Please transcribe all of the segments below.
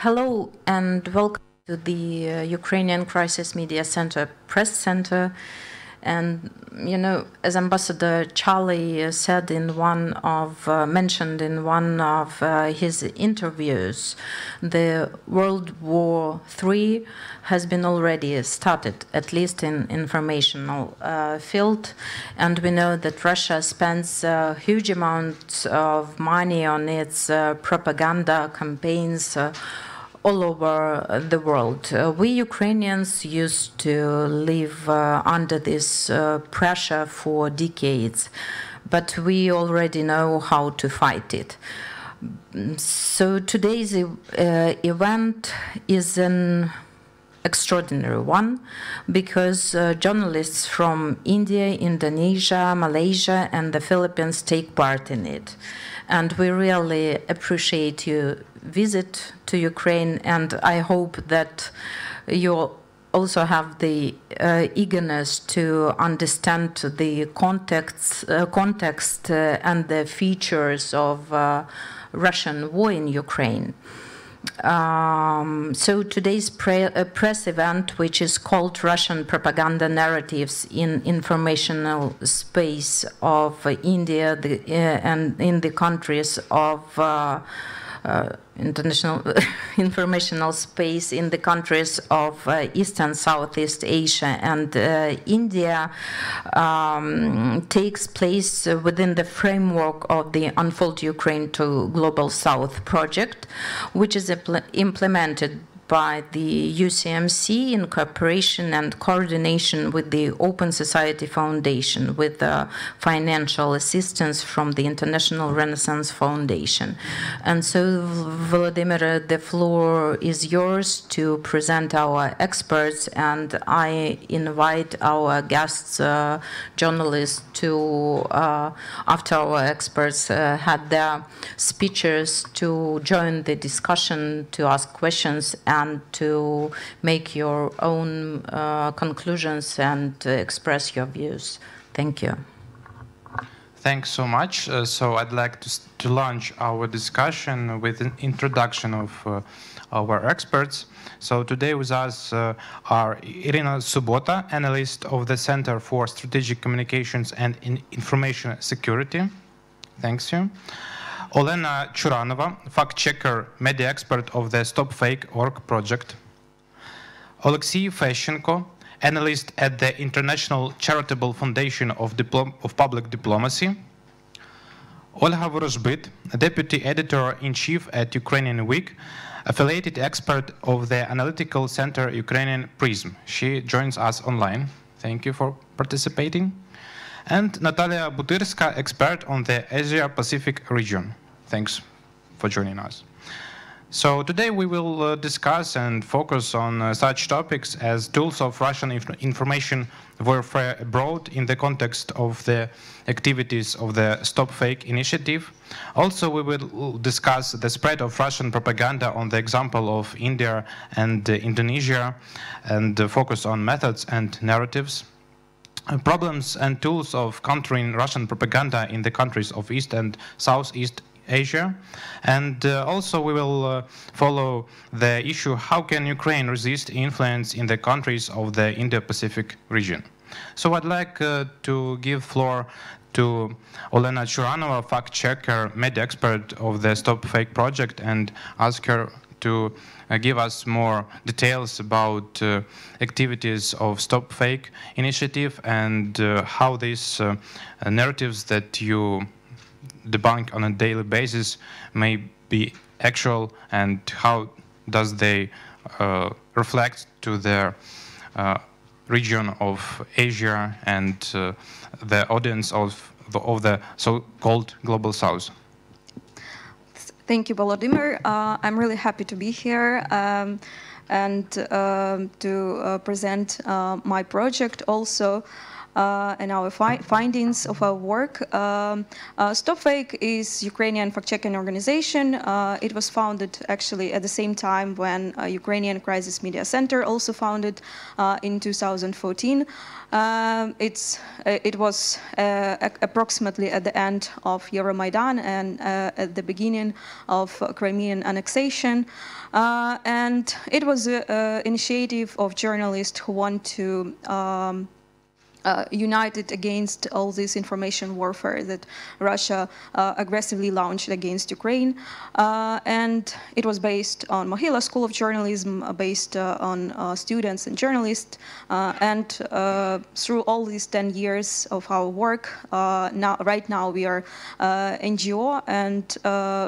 Hello and welcome to the Ukrainian Crisis Media Center Press Center. And, you know, as Ambassador Charlie said mentioned in one of his interviews, the World War III has been already started, at least in informational field. And we know that Russia spends huge amounts of money on its propaganda campaigns all over the world. We Ukrainians used to live under this pressure for decades, but we already know how to fight it. So today's event is an extraordinary one because journalists from India, Indonesia, Malaysia, and the Philippines take part in it. And we really appreciate your visit to Ukraine, and I hope that you also have the eagerness to understand the context and the features of Russian war in Ukraine. So today's press event, which is called Russian Propaganda Narratives in Informational Space of India and in the countries of international informational space in the countries of East and Southeast Asia and India, takes place within the framework of the Unfold Ukraine to Global South project, which is implemented by the UCMC in cooperation and coordination with the Open Society Foundation, with financial assistance from the International Renaissance Foundation. And so, Volodymyr, the floor is yours to present our experts, and I invite our guests, journalists, to, after our experts had their speeches, to join the discussion, to ask questions, and to make your own conclusions and express your views. Thank you. Thanks so much. So I'd like to launch our discussion with an introduction of our experts. So today with us are Iryna Subota, analyst of the Center for Strategic Communications and Information Security. Thanks you. Olena Churanova, fact-checker, media expert of the StopFake.org project. Oleksiy Feshchenko, analyst at the International Charitable Foundation of Public Diplomacy. Olga Vorozhbyt, deputy editor-in-chief at Ukrainian Week, affiliated expert of the analytical center Ukrainian Prism. She joins us online. Thank you for participating. And Natalia Butyrska, expert on the Asia-Pacific region. Thanks for joining us. So today we will discuss and focus on such topics as tools of Russian information warfare abroad in the context of the activities of the Stop Fake initiative. Also, we will discuss the spread of Russian propaganda on the example of India and Indonesia, and focus on methods and narratives. Problems and tools of countering Russian propaganda in the countries of East and Southeast Asia. And also we will follow the issue, how can Ukraine resist influence in the countries of the Indo-Pacific region. So I'd like to give floor to Olena Churanova, fact-checker, media expert of the Stop Fake project, and ask her to give us more details about activities of Stop Fake initiative and how these narratives that you debunk on a daily basis may be actual, and how does they reflect to the region of Asia and the audience of the so-called Global South. Thank you, Volodymyr. I'm really happy to be here and to present my project also. and our findings of our work. Stop Fake is Ukrainian fact-checking organization. It was founded actually at the same time when Ukrainian Crisis Media Center, also founded in 2014. It was approximately at the end of Euromaidan and at the beginning of Crimean annexation. And it was an initiative of journalists who want to united against all this information warfare that Russia aggressively launched against Ukraine. And it was based on Mohila School of Journalism, based on students and journalists. And through all these 10 years of our work, right now we are NGO, and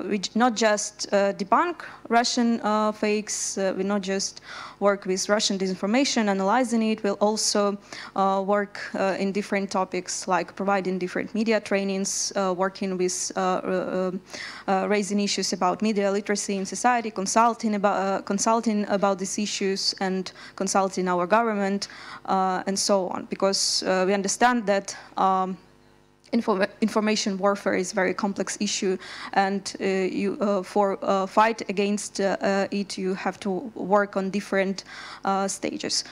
we not just debunk Russian fakes, we not just work with Russian disinformation, analyzing it, we'll also work in different topics like providing different media trainings, working with raising issues about media literacy in society, consulting about these issues and consulting our government and so on, because we understand that information warfare is a very complex issue, and for fight against it, you have to work on different stages.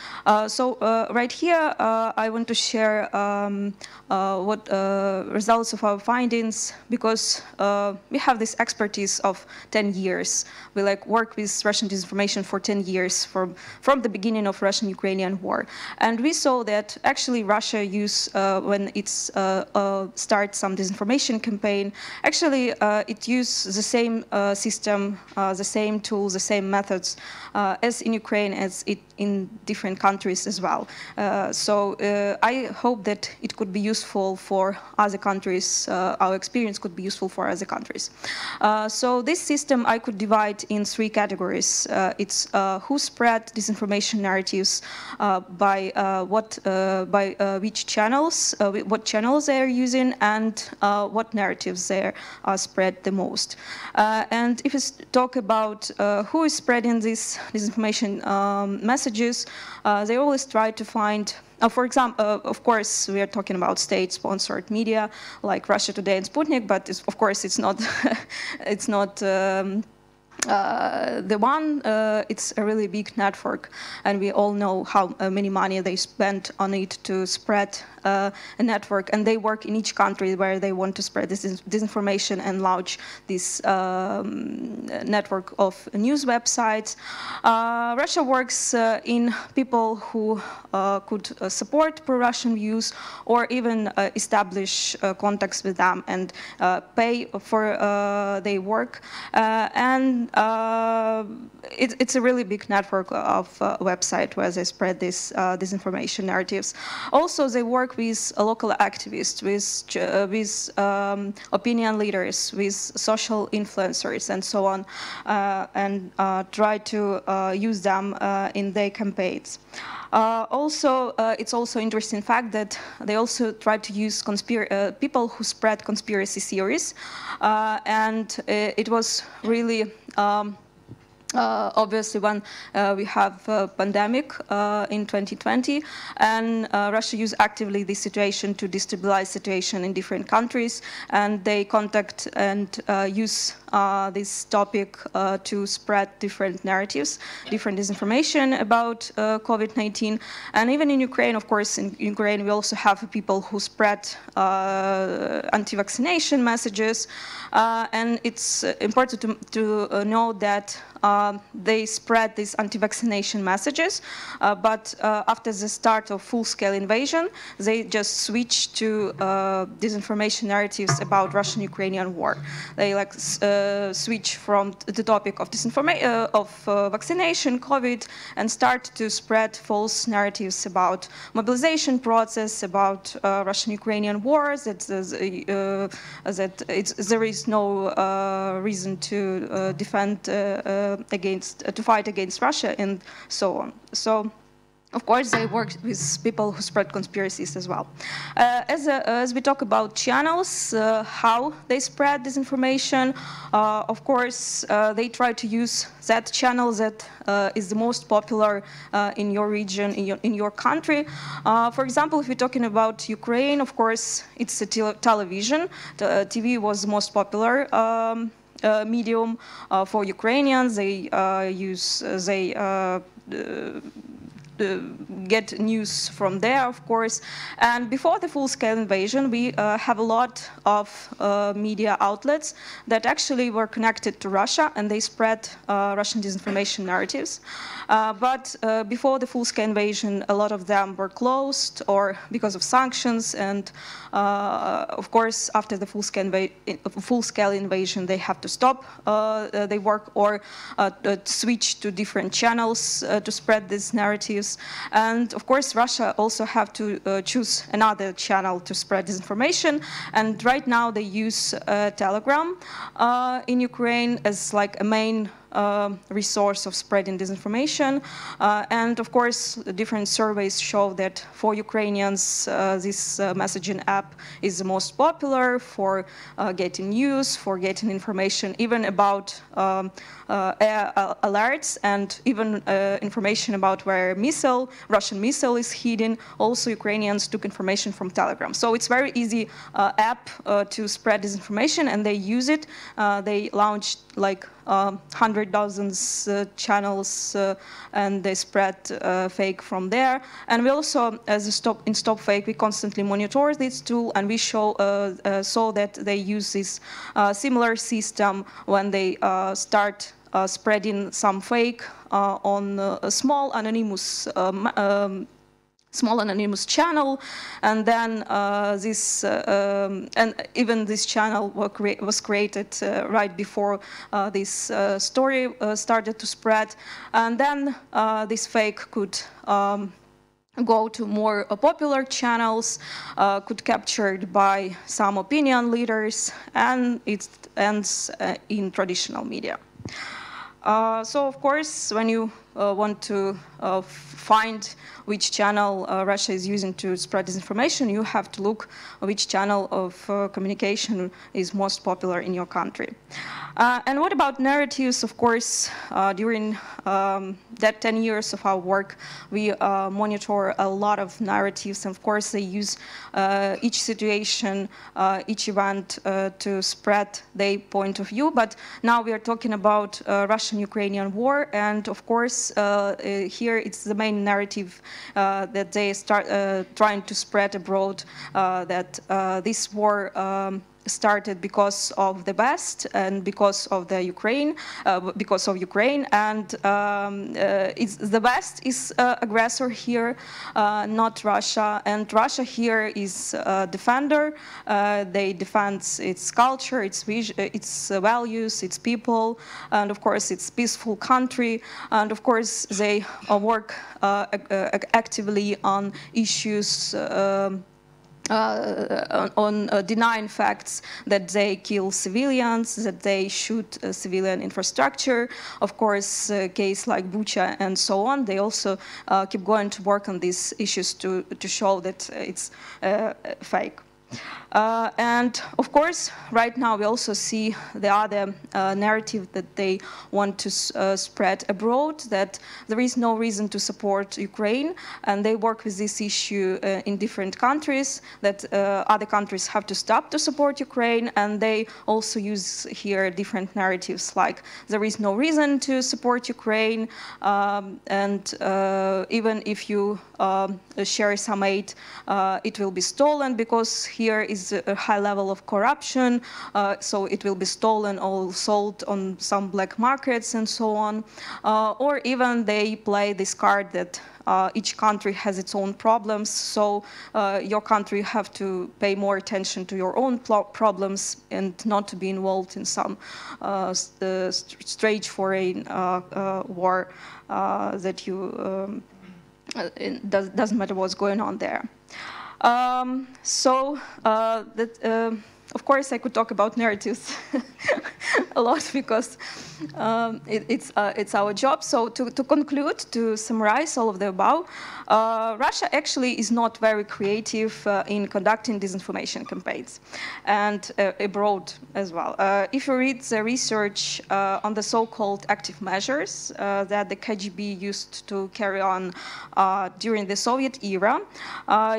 So right here, I want to share what results of our findings, because we have this expertise of 10 years. We work with Russian disinformation for 10 years from the beginning of Russian-Ukrainian war, and we saw that actually Russia when it's start some disinformation campaign, actually it uses the same system, the same tools, the same methods as in Ukraine, as in different countries as well. So I hope that it could be useful for other countries, our experience could be useful for other countries. So this system I could divide in 3 categories. It's who spread disinformation narratives, by which channels, what channels they are using, and what narratives there are spread the most. And if we talk about who is spreading these disinformation messages, they always try to find, for example, of course, we are talking about state-sponsored media like Russia Today and Sputnik, but of course it's not, it's not the one. It's a really big network, and we all know how many money they spend on it to spread a network, and they work in each country where they want to spread this disinformation and launch this network of news websites. Russia works in people who could support pro-Russian views, or even establish contacts with them and pay for their work. And it's a really big network of websites where they spread these disinformation narratives. Also, they work with local activists, with opinion leaders, with social influencers, and so on, and try to use them in their campaigns. Also, it's also interesting fact that they also try to use people who spread conspiracy theories, and it was really obviously when we have a pandemic in 2020, and Russia used actively this situation to destabilize situation in different countries, and they contact and use this topic to spread different narratives, different disinformation about COVID-19. And even in Ukraine, of course, in Ukraine we also have people who spread anti-vaccination messages, and it's important to know that they spread these anti-vaccination messages, but after the start of full-scale invasion, they just switched to disinformation narratives about Russian-Ukrainian war. They switch from the topic of vaccination, COVID, and start to spread false narratives about mobilization process, about Russian-Ukrainian war, that there is no reason to defend to fight against Russia, and so on. So of course, they work with people who spread conspiracies as well. As we talk about channels, how they spread disinformation, of course, they try to use that channel that is the most popular in your region, in your country. For example, if we're talking about Ukraine, of course, it's the television. The TV was the most popular medium for Ukrainians. They get news from there, of course. And before the full-scale invasion, we have a lot of media outlets that actually were connected to Russia, and they spread Russian disinformation narratives. But before the full-scale invasion, a lot of them were closed or because of sanctions. And of course, after the full-scale invasion, they have to stop their work or switch to different channels to spread these narratives. And of course, Russia also have to choose another channel to spread disinformation. And right now, they use Telegram in Ukraine as like a main resource of spreading disinformation. And of course, different surveys show that for Ukrainians, this messaging app is the most popular for getting news, for getting information, even about alerts and even information about where Russian missile is hidden. Also, Ukrainians took information from Telegram. So it's very easy app to spread disinformation, and they use it. They launched like 100,000 channels, and they spread fake from there. And we also, as in Stop Fake, we constantly monitor this tool, and we saw that they use this similar system when they start spreading some fake on a small anonymous channel, and then this channel was created right before this story started to spread, and then this fake could go to more popular channels, could captured by some opinion leaders, and it ends in traditional media. So of course, when you want to find which channel Russia is using to spread disinformation, you have to look which channel of communication is most popular in your country. And what about narratives? Of course, during that 10 years of our work, we monitor a lot of narratives. And of course, they use each situation, each event to spread their point of view. But now we are talking about Russian-Ukrainian war. And of course, here it's the main narrative that they start trying to spread abroad, that this war started because of the West and because of the Ukraine, and the West is aggressor here, not Russia, and Russia here is a defender. They defend its culture, its values, its people, and of course its peaceful country, and of course they work actively on issues on denying facts that they kill civilians, that they shoot civilian infrastructure. Of course, case like Bucha and so on, they also keep going to work on these issues to show that it's fake. And of course, right now we also see the other narrative that they want to spread abroad, that there is no reason to support Ukraine, and they work with this issue in different countries, that other countries have to stop to support Ukraine, and they also use here different narratives like there is no reason to support Ukraine, and even if you share some aid, it will be stolen because here is a high level of corruption, so it will be stolen or sold on some black markets and so on. Or even they play this card that each country has its own problems, so your country have to pay more attention to your own problems and not to be involved in some strange foreign war that you it doesn't matter what's going on there. Of course, I could talk about narratives a lot because it's our job. So to conclude, to summarize all of the above, Russia actually is not very creative in conducting disinformation campaigns, and abroad as well. If you read the research on the so-called active measures that the KGB used to carry on during the Soviet era,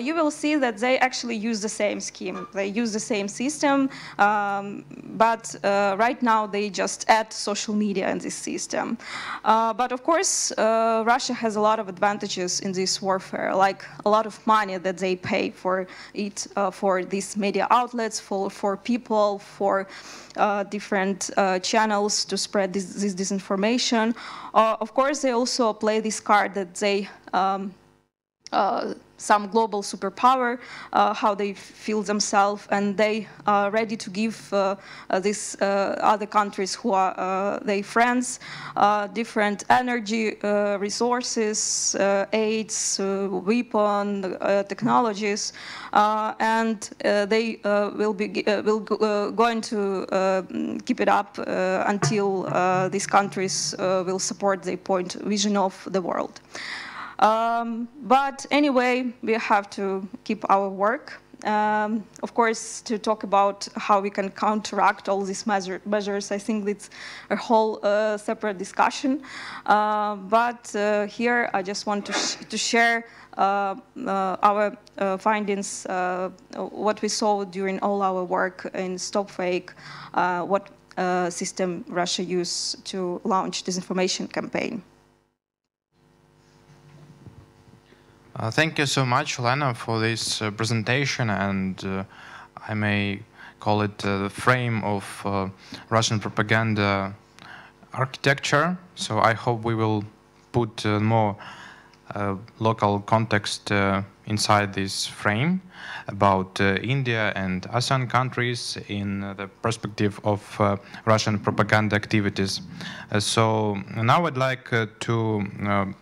you will see that they actually use the same scheme. They use the same system, but right now they just add social media in this system. But of course, Russia has a lot of advantages in this warfare, like a lot of money that they pay for it, for these media outlets, for people, for different channels to spread this disinformation. Of course, they also play this card that they some global superpower, how they feel themselves, and they are ready to give these other countries who are their friends different energy resources, aids, weapon, technologies, and they will going to keep it up until these countries will support their point vision of the world. But anyway, we have to keep our work. Of course, to talk about how we can counteract all these measures, I think it's a whole separate discussion. But here I just want to share our findings, what we saw during all our work in Stop Fake, what system Russia used to launch disinformation campaign. Thank you so much, Olena, for this presentation, and I may call it the frame of Russian propaganda architecture. So I hope we will put more local context inside this frame about India and ASEAN countries in the perspective of Russian propaganda activities. So now I'd like to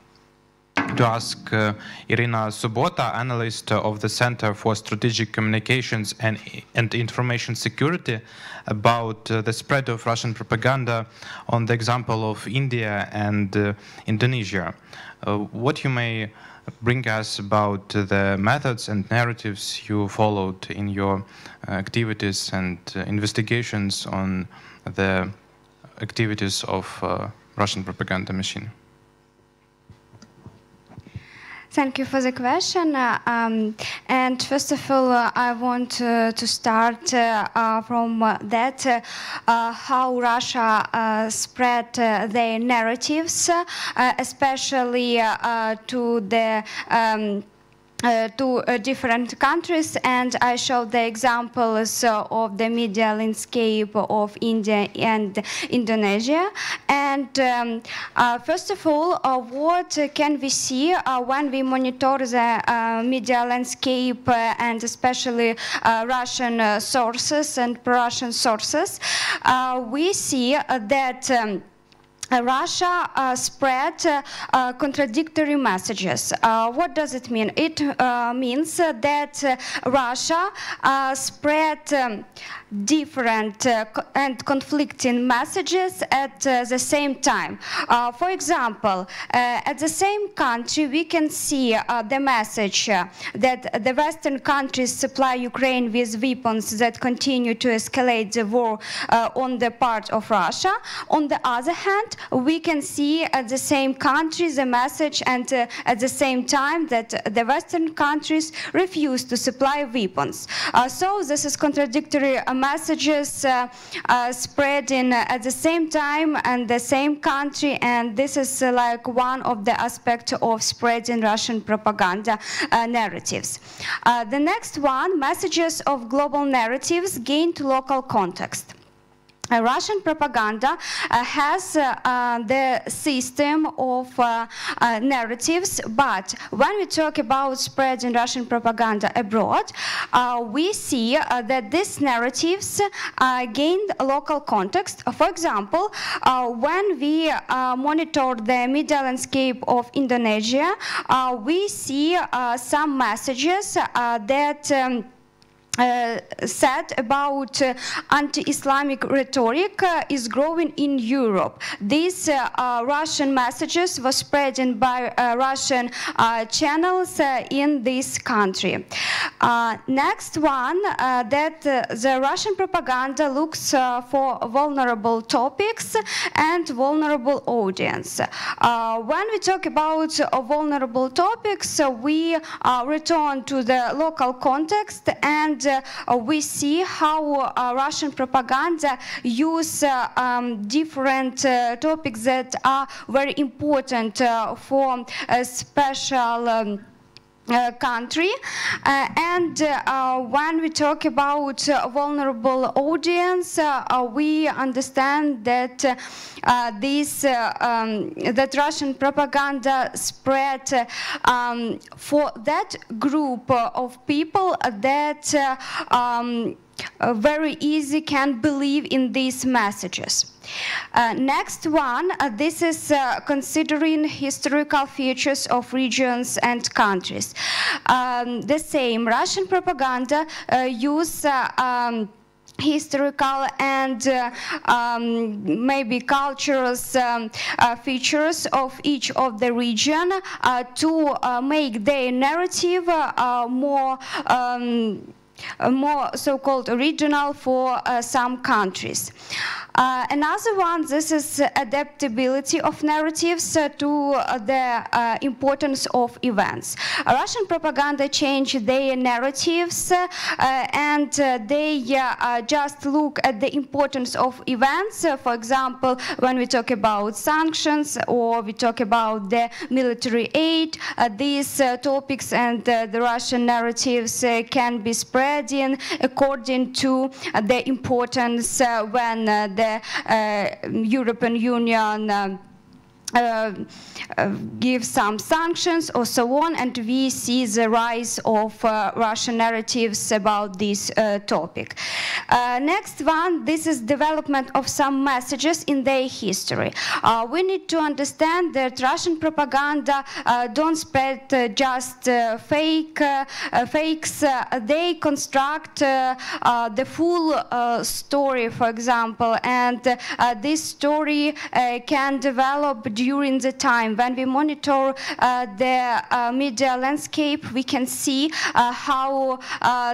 ask Iryna Subota, analyst of the Center for Strategic Communications and Information Security, about the spread of Russian propaganda on the example of India and Indonesia. What you may bring us about the methods and narratives you followed in your activities and investigations on the activities of Russian propaganda machine. Thank you for the question. And first of all, I want to start from that, how Russia spread their narratives, especially to the different countries, and I showed the examples of the media landscape of India and Indonesia. And first of all, what can we see when we monitor the media landscape and especially Russian sources and pro-Russian sources? We see that Russia spread contradictory messages. What does it mean? It means that Russia spread different and conflicting messages at the same time. For example, at the same country, we can see the message that the Western countries supply Ukraine with weapons that continue to escalate the war on the part of Russia. On the other hand, we can see at the same country the message and at the same time that the Western countries refuse to supply weapons. So this is contradictory messages spreading at the same time and the same country, and this is like one of the aspects of spreading Russian propaganda narratives. The next one, messages of global narratives gained local context. Russian propaganda has the system of narratives, but when we talk about spreading Russian propaganda abroad, we see that these narratives gained local context. For example, when we monitor the media landscape of Indonesia, we see some messages that said about anti-Islamic rhetoric is growing in Europe. These Russian messages were spreading by Russian channels in this country. Next one, that the Russian propaganda looks for vulnerable topics and vulnerable audience. When we talk about vulnerable topics, we return to the local context and we see how Russian propaganda use different topics that are very important for a special country, and when we talk about vulnerable audience, we understand that that Russian propaganda spread for that group of people that very easy can believe in these messages. Next one, this is considering historical features of regions and countries. The same Russian propaganda use historical and maybe cultural features of each of the region to make their narrative more so-called original for some countries. Another one, this is adaptability of narratives to the importance of events. Russian propaganda changed their narratives and they just look at the importance of events. For example, when we talk about sanctions or we talk about the military aid, these topics and the Russian narratives can be spread in according to the importance when the European Union give some sanctions or so on, and we see the rise of Russian narratives about this topic. Next one, this is development of some messages in their history. We need to understand that Russian propaganda don't spread just fakes. They construct the full story, for example, and this story can develop during the time. When we monitor the media landscape, we can see how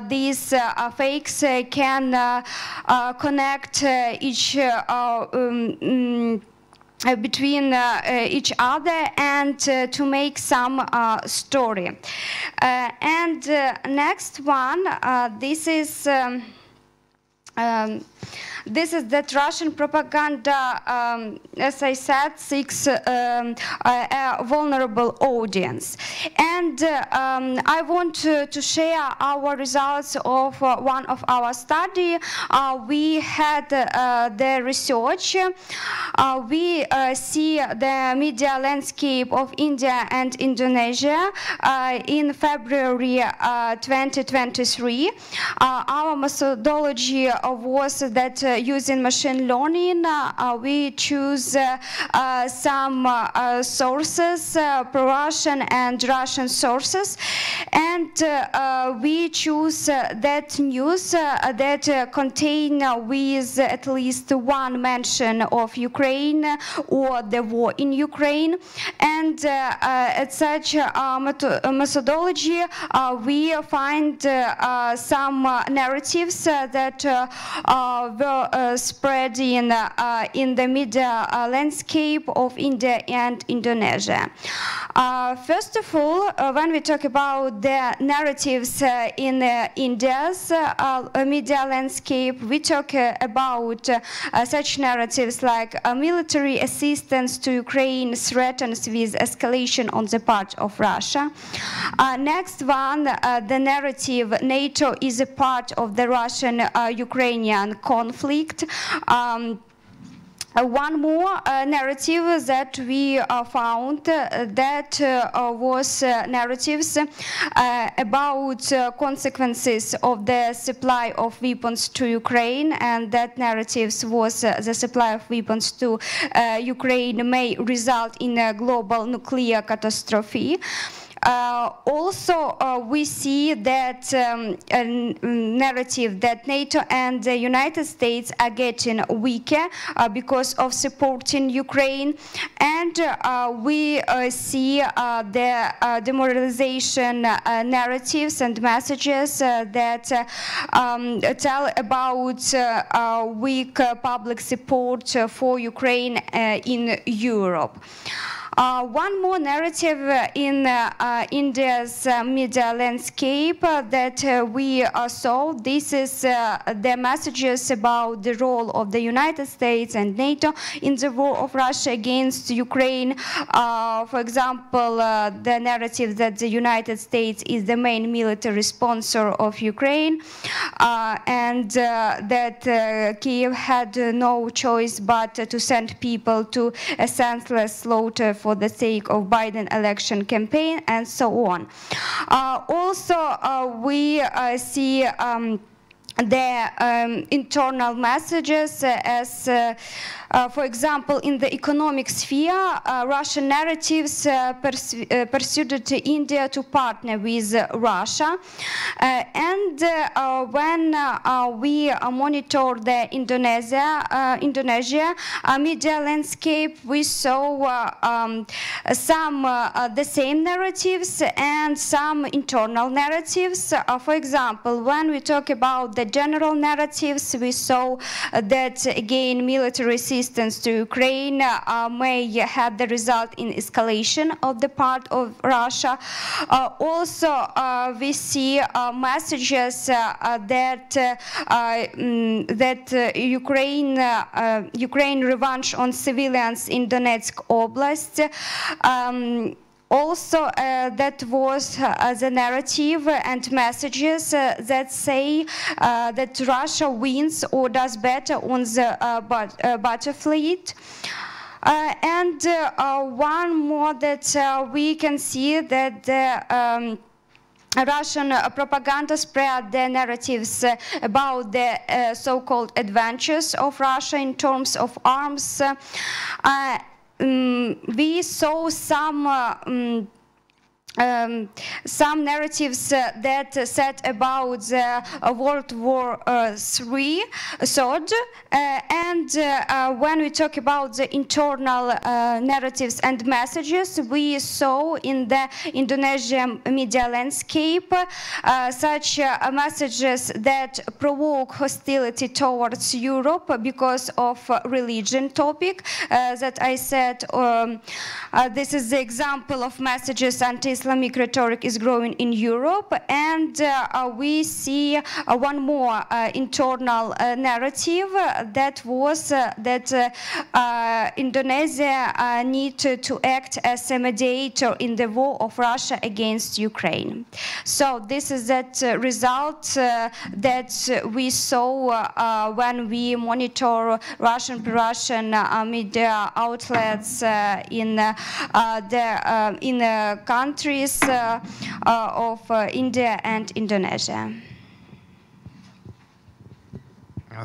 these fakes can connect between each other and to make some story. And next one, this is that Russian propaganda, as I said, seeks a vulnerable audience. And I want to share our results of one of our study. We had the research. We see the media landscape of India and Indonesia in February 2023. Our methodology was that using machine learning, we choose some sources, pro-Russian and Russian sources, and we choose that news that contain with at least one mention of Ukraine or the war in Ukraine. And at such methodology, we find some narratives that were spread in the media landscape of India and Indonesia. First of all, when we talk about the narratives in India's media landscape, we talk about such narratives like military assistance to Ukraine threatens with escalation on the part of Russia. Next one, the narrative NATO is a part of the Russian-Ukrainian conflict. One more narrative that we found that was narratives about consequences of the supply of weapons to Ukraine, and that narratives was the supply of weapons to Ukraine may result in a global nuclear catastrophe. Also, we see that a narrative that NATO and the United States are getting weaker because of supporting Ukraine, and we see the demoralization narratives and messages that tell about weak public support for Ukraine in Europe. One more narrative in India's media landscape that we saw. This is the messages about the role of the United States and NATO in the war of Russia against Ukraine. For example, the narrative that the United States is the main military sponsor of Ukraine, and that Kiev had no choice but to send people to a senseless slaughter for the sake of Biden election campaign, and so on. Also, we see the internal messages as, for example, in the economic sphere, Russian narratives pursued India to partner with Russia. And when we monitor the Indonesia media landscape, we saw some the same narratives and some internal narratives. For example, when we talk about the general narratives, we saw that, again, military assistance to Ukraine may have the result in escalation of the part of Russia. Also, we see messages that Ukraine revenge on civilians in Donetsk Oblast. Also, that was the narrative and messages that say that Russia wins or does better on the battlefield. And one more that we can see that the Russian propaganda spread the narratives about the so-called adventures of Russia in terms of arms. We saw some narratives that said about World War III, and when we talk about the internal narratives and messages, we saw in the Indonesian media landscape such messages that provoke hostility towards Europe because of religion topic. That I said, this is the example of messages anti-Islamic rhetoric is growing in Europe, and we see one more internal narrative that was that Indonesia needed to act as a mediator in the war of Russia against Ukraine. So this is that result that we saw when we monitor Russian media outlets in the countries of India and Indonesia.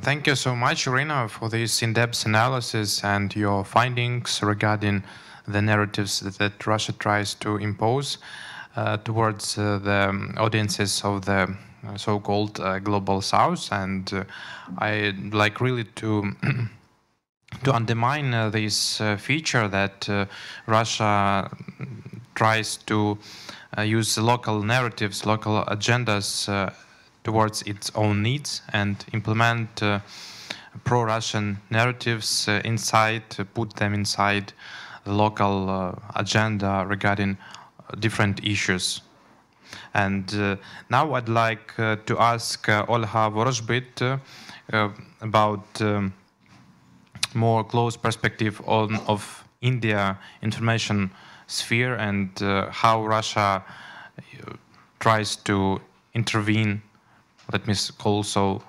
Thank you so much, Iryna, for this in-depth analysis and your findings regarding the narratives that Russia tries to impose towards the audiences of the so-called Global South. And I'd like really to undermine this feature that Russia tries to use local narratives, local agendas towards its own needs, and implement pro-Russian narratives put them inside the local agenda regarding different issues. And now I'd like to ask Olha Vorozhbit about more close perspective of India information sphere and how Russia tries to intervene, let me call so,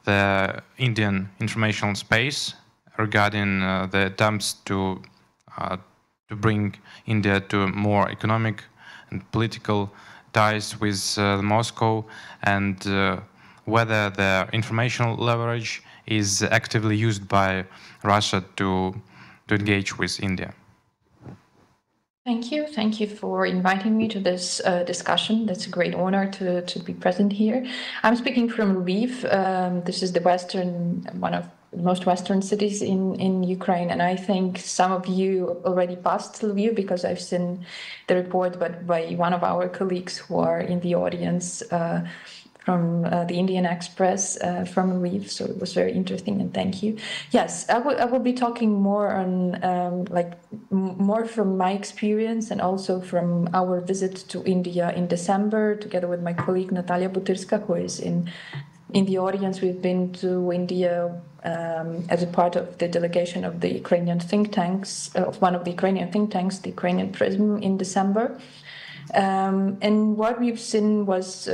the Indian information space regarding the attempts to bring India to more economic and political ties with Moscow, and whether the informational leverage is actively used by Russia to engage with India. Thank you. Thank you for inviting me to this discussion. That's a great honor to be present here. I'm speaking from Lviv. This is the one of the most western cities in Ukraine. And I think some of you already passed Lviv because I've seen the report by one of our colleagues who are in the audience from the Indian Express from Lviv, so it was very interesting, and thank you. Yes, I will be talking more on more from my experience and also from our visit to India in December, together with my colleague Natalia Butyrska, who is in the audience. We've been to India as a part of the delegation of the Ukrainian think tanks, of one of the Ukrainian think tanks, the Ukrainian Prism, in December. And what we've seen was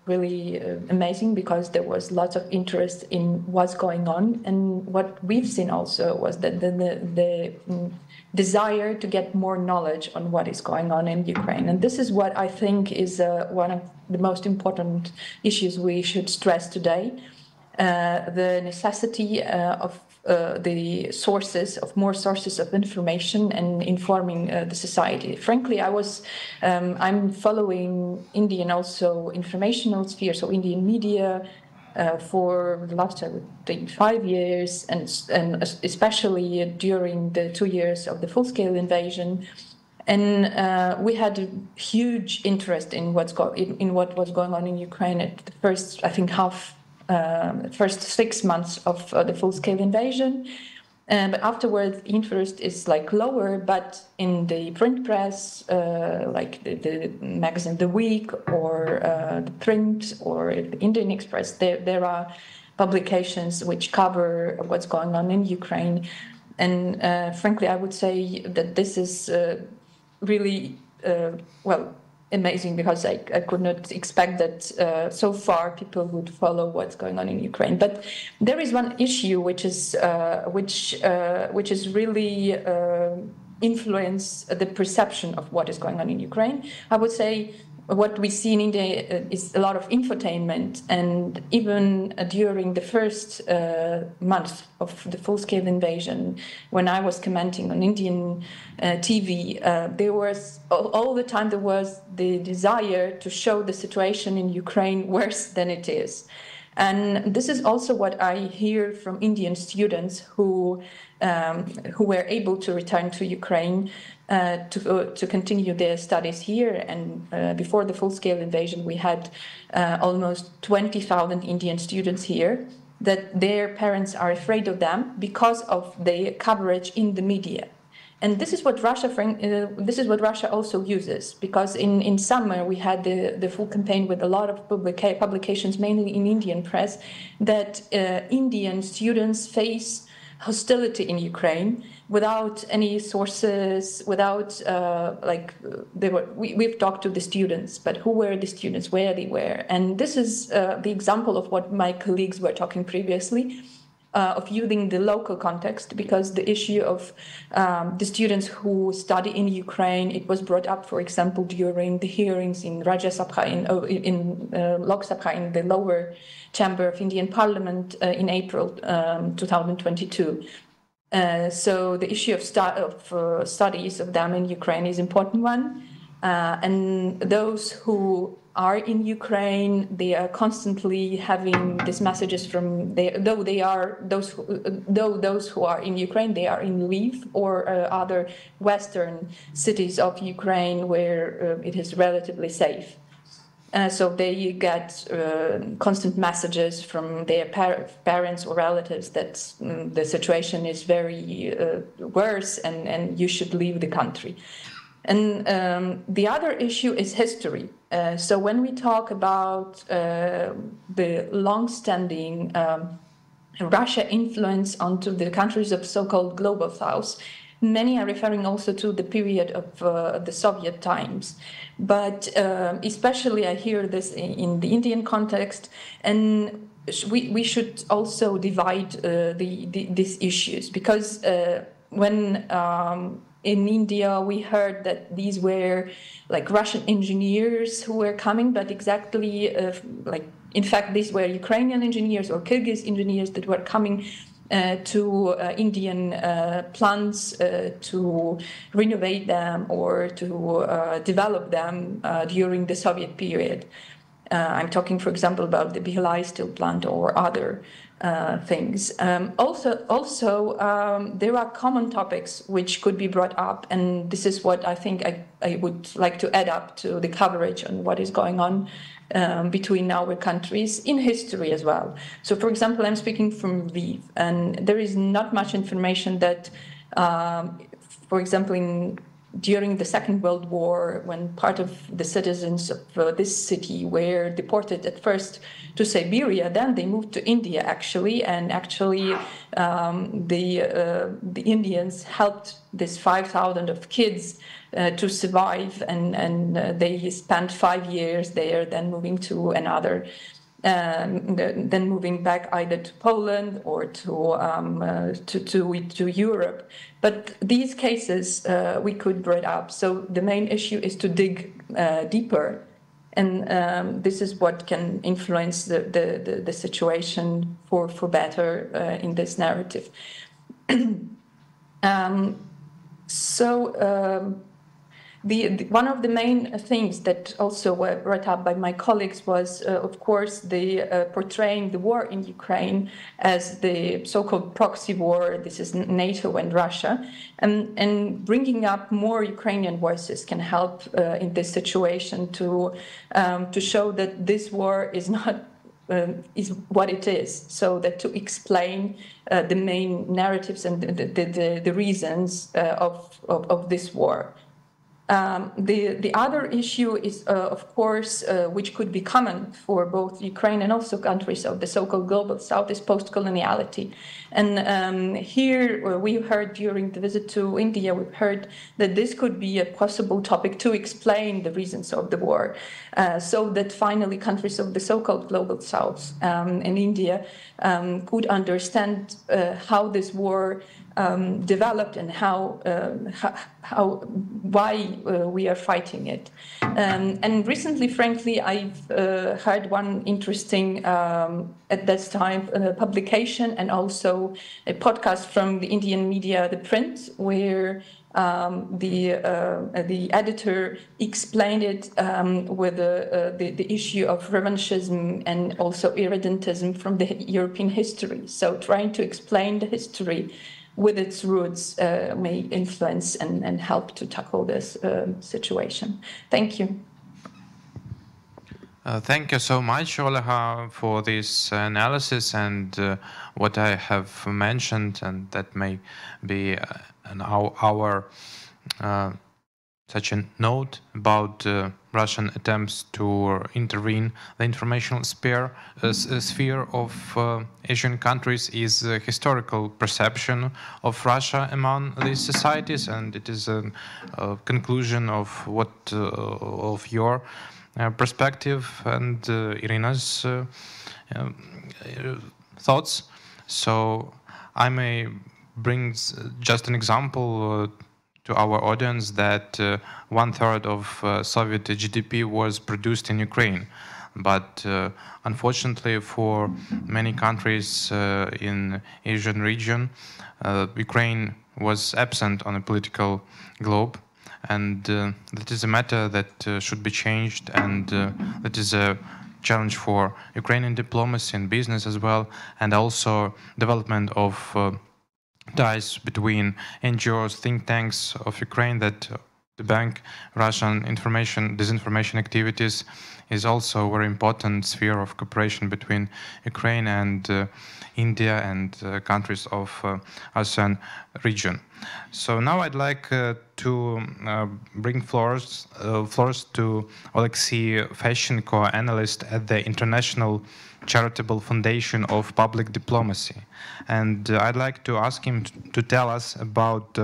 really amazing because there was lots of interest in what's going on. And what we've seen also was that the desire to get more knowledge on what is going on in Ukraine. And this is what I think is one of the most important issues we should stress today. The necessity of the sources of more sources of information and informing the society. Frankly, I'm following Indian also informational sphere, so Indian media for the last 5 years, and especially during the 2 years of the full-scale invasion. And we had a huge interest in what was going on in Ukraine at the first, I think, first 6 months of the full-scale invasion. But afterwards, interest is lower, but in the print press, like the magazine The Week or the Print or the Indian Express, there are publications which cover what's going on in Ukraine. And frankly, I would say that this is really, amazing, because I could not expect that so far people would follow what's going on in Ukraine. But there is one issue which is really influence the perception of what is going on in Ukraine. I would say what we see in India is a lot of infotainment, and even during the first month of the full-scale invasion, when I was commenting on Indian TV, there was all the time there was the desire to show the situation in Ukraine worse than it is. And this is also what I hear from Indian students who were able to return to Ukraine to continue their studies here. And before the full-scale invasion, we had almost 20,000 Indian students here, that their parents are afraid of them because of the coverage in the media. And this is what Russia also uses, because in summer we had the full campaign with a lot of publications, mainly in Indian press, that Indian students face hostility in Ukraine without any sources, without we've talked to the students, but who were the students, where they were. And this is the example of what my colleagues were talking previously, of using the local context, because the issue of the students who study in Ukraine, it was brought up, for example, during the hearings in Rajya Sabha, in Lok Sabha, in the lower chamber of Indian Parliament in April 2022. So the issue of studies of them in Ukraine is an important one. And those who are in Ukraine, they are constantly having these messages from those who are in Ukraine, they are in Lviv or other western cities of Ukraine where it is relatively safe. So they get constant messages from their parents or relatives that the situation is very worse and you should leave the country. And the other issue is history. So when we talk about the long-standing Russia influence onto the countries of so-called Global South, many are referring also to the period of the Soviet times. But especially I hear this in the Indian context, and we should also divide these issues, because when in India, we heard that these were like Russian engineers who were coming, but exactly in fact, these were Ukrainian engineers or Kyrgyz engineers that were coming to Indian plans to renovate them or to develop them during the Soviet period. I'm talking, for example, about the Bihali steel plant or other things. Also, there are common topics which could be brought up, and this is what I think I would like to add up to the coverage on what is going on between our countries in history as well. So, for example, I'm speaking from Lviv, and there is not much information that, for example, during the Second World War, when part of the citizens of this city were deported at first to Siberia, then they moved to India actually, and actually the Indians helped this 5,000 of kids to survive, and they spent 5 years there, then moving to another. Then moving back either to Poland or to Europe. But these cases we could bring up. So the main issue is to dig deeper, and this is what can influence the situation for better in this narrative. One of the main things that also were brought up by my colleagues was, of course, the portraying the war in Ukraine as the so-called proxy war. This is NATO and Russia, and bringing up more Ukrainian voices can help in this situation to show that this war is not. Is what it is, so that to explain the main narratives and the reasons of this war. The other issue is, of course, which could be common for both Ukraine and also countries of the so-called global south, is post-coloniality. And here we heard during the visit to India, we've heard that this could be a possible topic to explain the reasons of the war, so that finally countries of the so-called global south and India could understand how this war developed and why we are fighting it. And recently, frankly, I've heard one interesting, at that time, publication and also a podcast from the Indian media, The Print, where the editor explained it with the issue of revanchism and also irredentism from the European history. So trying to explain the history with its roots may influence and help to tackle this situation. Thank you. Thank you so much, Olena, for this analysis and what I have mentioned, and that may be our such a note about Russian attempts to intervene the informational sphere of Asian countries is a historical perception of Russia among these societies, and it is a conclusion of what of your perspective and Iryna's thoughts. So I may bring just an example to our audience that 1/3 of Soviet GDP was produced in Ukraine. But unfortunately for many countries in Asian region, Ukraine was absent on a political globe. And that is a matter that should be changed, and that is a challenge for Ukrainian diplomacy and business as well, and also development of ties between NGOs, think tanks of Ukraine that the bank Russian disinformation activities is also a very important sphere of cooperation between Ukraine and India and countries of ASEAN region. So now I'd like to bring floors to Oleksiy Feshchenko, analyst at the International Charitable Foundation of Public Diplomacy. And I'd like to ask him to tell us about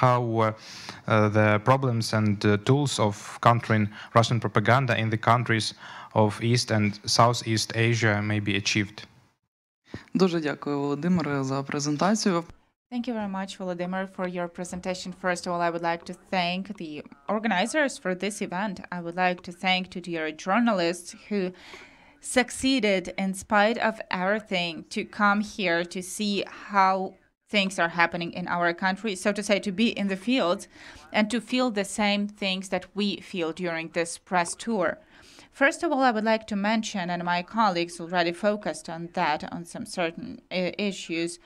how the problems and tools of countering Russian propaganda in the countries of East and Southeast Asia may be achieved. Дуже дякую, Володимире, за презентацію. Thank you very much, Volodymyr, for your presentation. First of all, I would like to thank the organizers for this event. I would like to thank to dear journalists who succeeded in spite of everything to come here to see how things are happening in our country, so to say, to be in the field and to feel the same things that we feel during this press tour. First of all, I would like to mention, and my colleagues already focused on that, on some certain issues,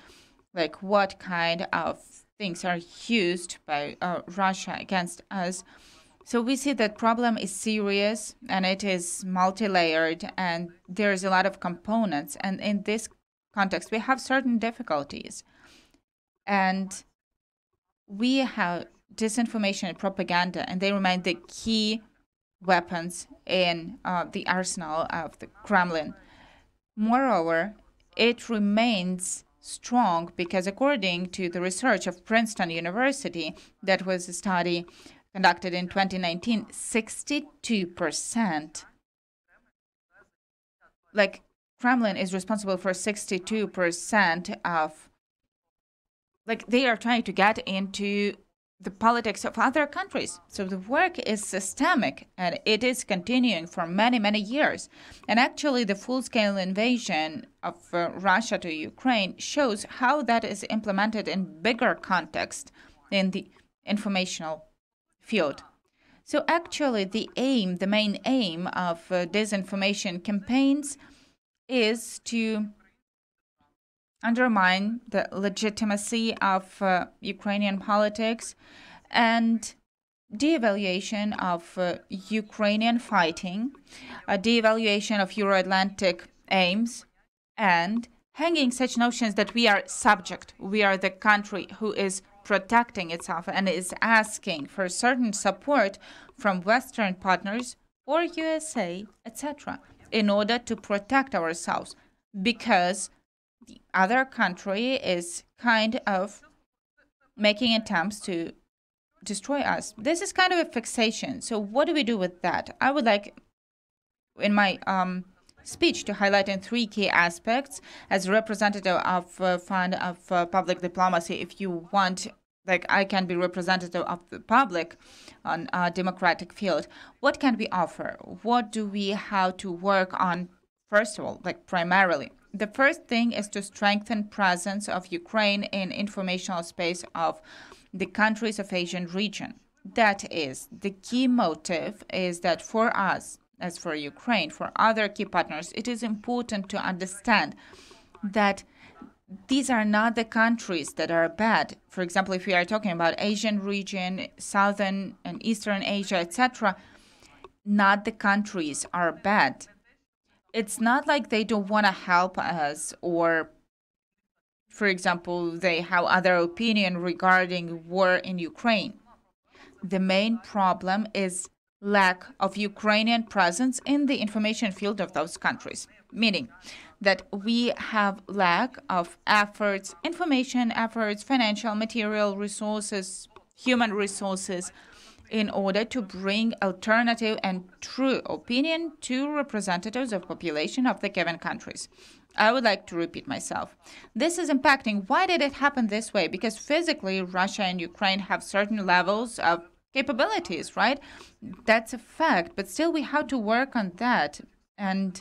like what kind of things are used by Russia against us. So we see that problem is serious and it is multi-layered and there's a lot of components. And in this context, we have certain difficulties. And we have disinformation and propaganda, and they remain the key weapons in the arsenal of the Kremlin. Moreover, it remains strong because according to the research of Princeton University, that was a study conducted in 2019, 62%, like Kremlin is responsible for 62% of, like they are trying to get into the politics of other countries. So the work is systemic and it is continuing for many, many years. And actually the full-scale invasion of Russia to Ukraine shows how that is implemented in bigger context in the informational field. So actually the main aim of disinformation campaigns is to undermine the legitimacy of Ukrainian politics and de-evaluation of Ukrainian fighting, a de-evaluation of Euro-Atlantic aims, and hanging such notions that we are subject, we are the country who is protecting itself and is asking for certain support from Western partners or USA, etc., in order to protect ourselves, because the other country is kind of making attempts to destroy us. This is kind of a fixation. So what do we do with that? I would like, in my speech, to highlight in three key aspects as a representative of Fund of Public Diplomacy. If you want, like I can be representative of the public on a democratic field. What can we offer? What do we have to work on? First of all, like primarily, the first thing is to strengthen presence of Ukraine in informational space of the countries of Asian region. That is, the key motive is that for us, as for Ukraine, for other key partners, it is important to understand that these are not the countries that are bad. For example, if we are talking about Asian region, Southern and Eastern Asia, etc., not the countries are bad. It's not like they don't want to help us or, for example, they have other opinion regarding war in Ukraine. The main problem is lack of Ukrainian presence in the information field of those countries, meaning that we have lack of efforts, information efforts, financial, material resources, human resources, in order to bring alternative and true opinion to representatives of population of the given countries. I would like to repeat myself. This is impacting. Why did it happen this way? Because physically, Russia and Ukraine have certain levels of capabilities, right? That's a fact. But still, we have to work on that. And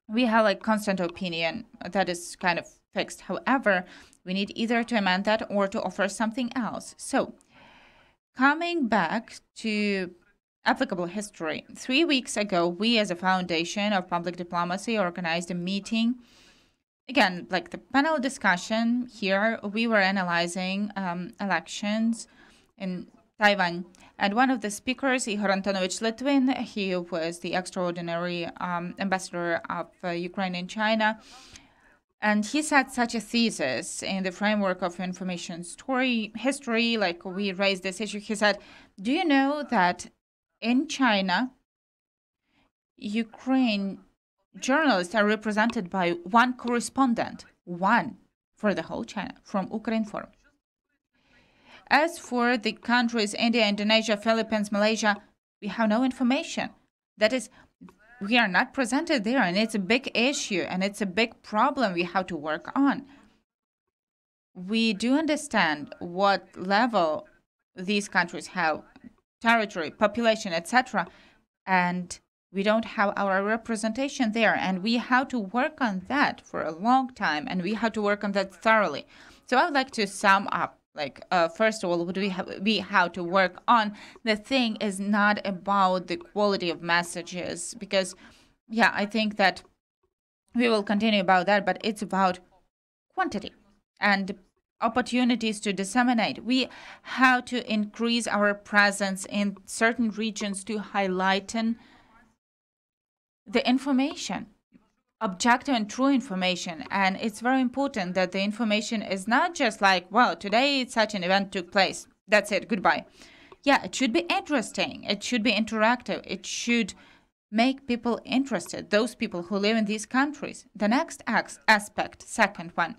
we have like constant opinion that is kind of fixed. However, we need either to amend that or to offer something else. So, coming back to applicable history, 3 weeks ago, we as a Foundation of Public Diplomacy organized a meeting. Again, like the panel discussion here, we were analyzing elections in Taiwan. And one of the speakers, Ihor Antonovich Litvin, he was the extraordinary ambassador of Ukraine in China. And he said such a thesis in the framework of information history, like we raised this issue. He said, do you know that in China, Ukraine journalists are represented by one correspondent, one for the whole China, from Ukrinform. As for the countries, India, Indonesia, Philippines, Malaysia, we have no information. That is, we are not presented there, and it's a big issue, and it's a big problem we have to work on. We do understand what level these countries have, territory, population, etc., and We don't have our representation there, and we have to work on that for a long time, and we have to work on that thoroughly. So I would like to sum up. First of all, what we have to work on. The thing is not about the quality of messages, because, yeah, I think that we will continue about that, but it's about quantity and opportunities to disseminate. We have to increase our presence in certain regions to highlight the information, objective and true information. And it's very important that the information is not just like, well, today such an event took place. That's it. Goodbye. Yeah, it should be interesting. It should be interactive. It should make people interested, those people who live in these countries. The next aspect, second one,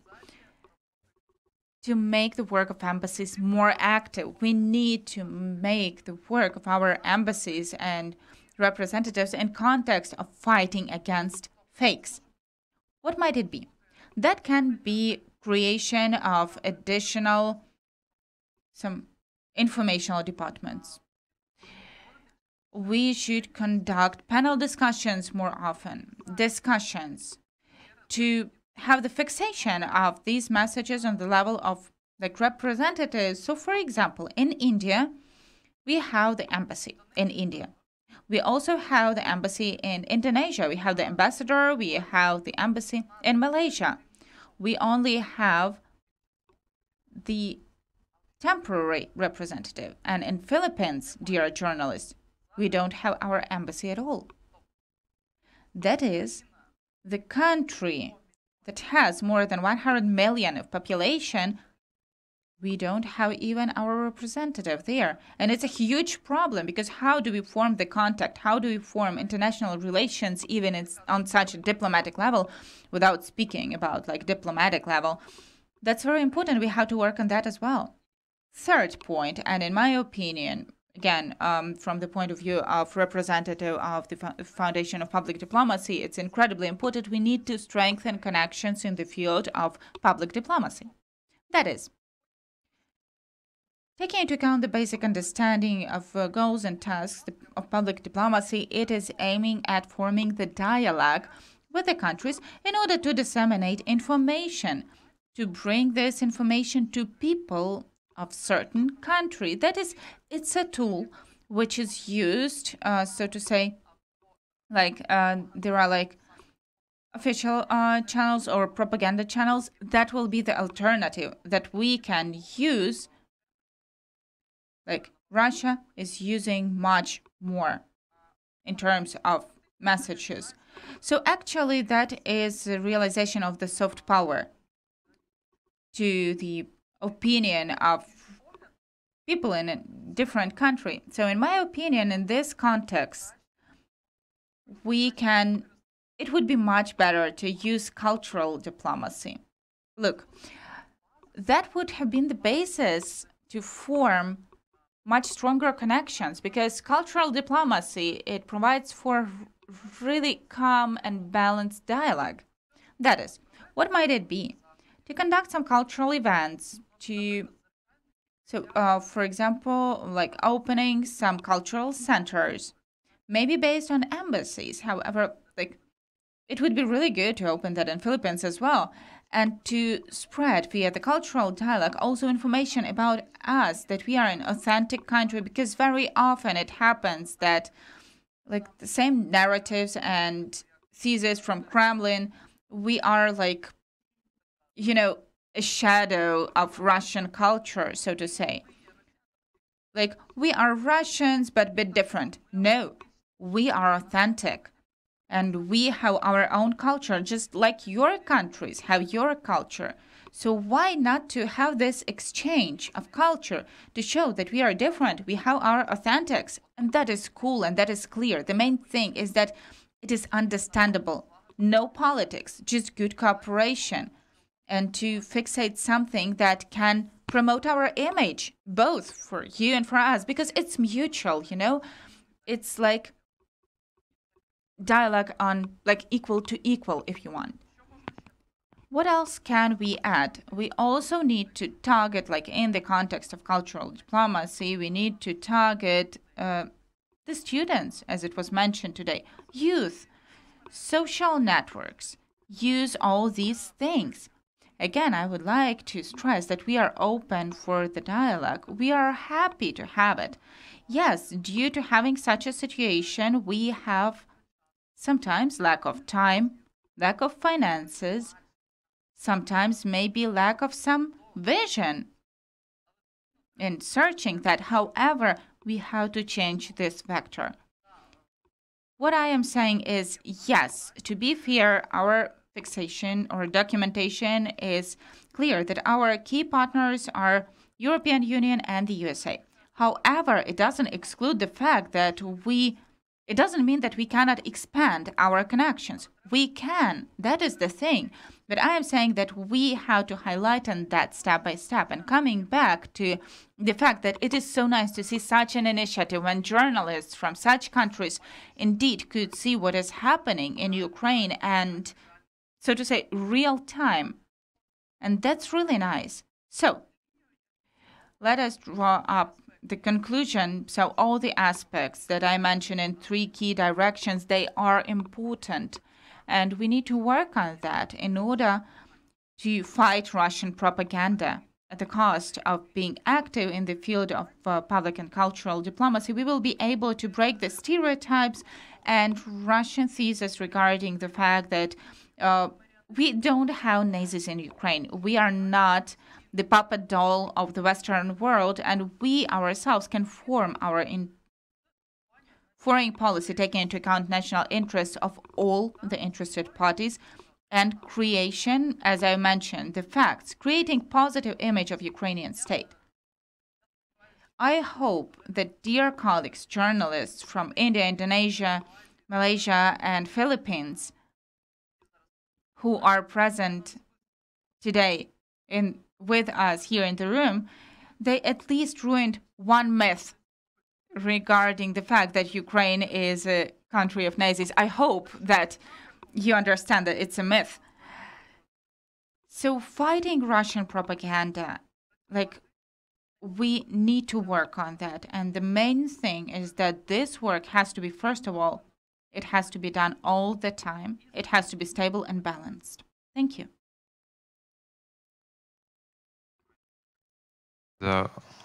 to make the work of embassies more active. We need to make the work of our embassies and representatives in context of fighting against fakes. What might it be? That can be creation of some informational departments. We should conduct panel discussions more often, to have the fixation of these messages on the level of representatives. So, for example, in India, we have the embassy in India. We also have the embassy in Indonesia. We have the ambassador. We have the embassy in Malaysia. We only have the temporary representative. And in Philippines, dear journalists, we don't have our embassy at all. That is, the country that has more than 100 million of population, we don't have even our representative there. And it's a huge problem, because how do we form the contact? How do we form international relations, even on such a diplomatic level, without speaking about diplomatic level? That's very important. We have to work on that as well. Third point, and in my opinion, again, from the point of view of representative of the Foundation of Public Diplomacy, it's incredibly important. We need to strengthen connections in the field of public diplomacy. That is, taking into account the basic understanding of goals and tasks of public diplomacy, it is aiming at forming the dialogue with the countries in order to disseminate information, to bring this information to people of certain country. That is, it's a tool which is used, so to say, there are official channels or propaganda channels. That will be the alternative that we can use. Russia is using much more in terms of messages. So actually that is a realization of the soft power to the opinion of people in a different country. So in my opinion, in this context, it would be much better to use cultural diplomacy. Look, that would have been the basis to form much stronger connections, because cultural diplomacy, it provides for really calm and balanced dialogue. That is, what might it be? To conduct some cultural events, for example, opening some cultural centers, maybe based on embassies. However, it would be really good to open that in Philippines as well, and to spread via the cultural dialogue also information about us, that we are an authentic country, because very often it happens that the same narratives and theses from Kremlin, we are a shadow of Russian culture, so to say. We are Russians, but a bit different. No, we are authentic. And we have our own culture, just like your countries have your culture. So why not to have this exchange of culture to show that we are different? We have our authentics, and that is cool and that is clear. The main thing is that it is understandable. No politics, just good cooperation. And to fixate something that can promote our image, both for you and for us, because it's mutual, It's dialogue on equal to equal, if you want. What else can we add? We also need to target, in the context of cultural diplomacy, we need to target the students, as it was mentioned today, youth, social networks, use all these things. Again, I would like to stress that we are open for the dialogue. We are happy to have it. Yes, due to having such a situation, we have sometimes lack of time, lack of finances, sometimes maybe lack of some vision in searching that. However, we have to change this vector. What I am saying is, yes, to be fair, our fixation or documentation is clear that our key partners are European Union and the USA. However, it doesn't exclude the fact that it doesn't mean that we cannot expand our connections. We can. That is the thing. But I am saying that we have to highlight on that step by step. And coming back to the fact that it is so nice to see such an initiative when journalists from such countries indeed could see what is happening in Ukraine and, so to say, real time. And that's really nice. So let us draw up the conclusion. So all the aspects that I mentioned in 3 key directions, they are important. And we need to work on that in order to fight Russian propaganda. At the cost of being active in the field of public and cultural diplomacy, we will be able to break the stereotypes and Russian thesis regarding the fact that we don't have Nazis in Ukraine. We are not the puppet doll of the Western world, and we ourselves can form our foreign policy, taking into account national interests of all the interested parties, and creation, as I mentioned, the facts, creating positive image of Ukrainian state. I hope that dear colleagues, journalists from India, Indonesia, Malaysia, and Philippines, who are present today with us here in the room, they at least ruined one myth regarding the fact that Ukraine is a country of Nazis. I hope that you understand that it's a myth. So fighting Russian propaganda, we need to work on that. And the main thing is that this work has to be, first of all, it has to be done all the time. It has to be stable and balanced. Thank you.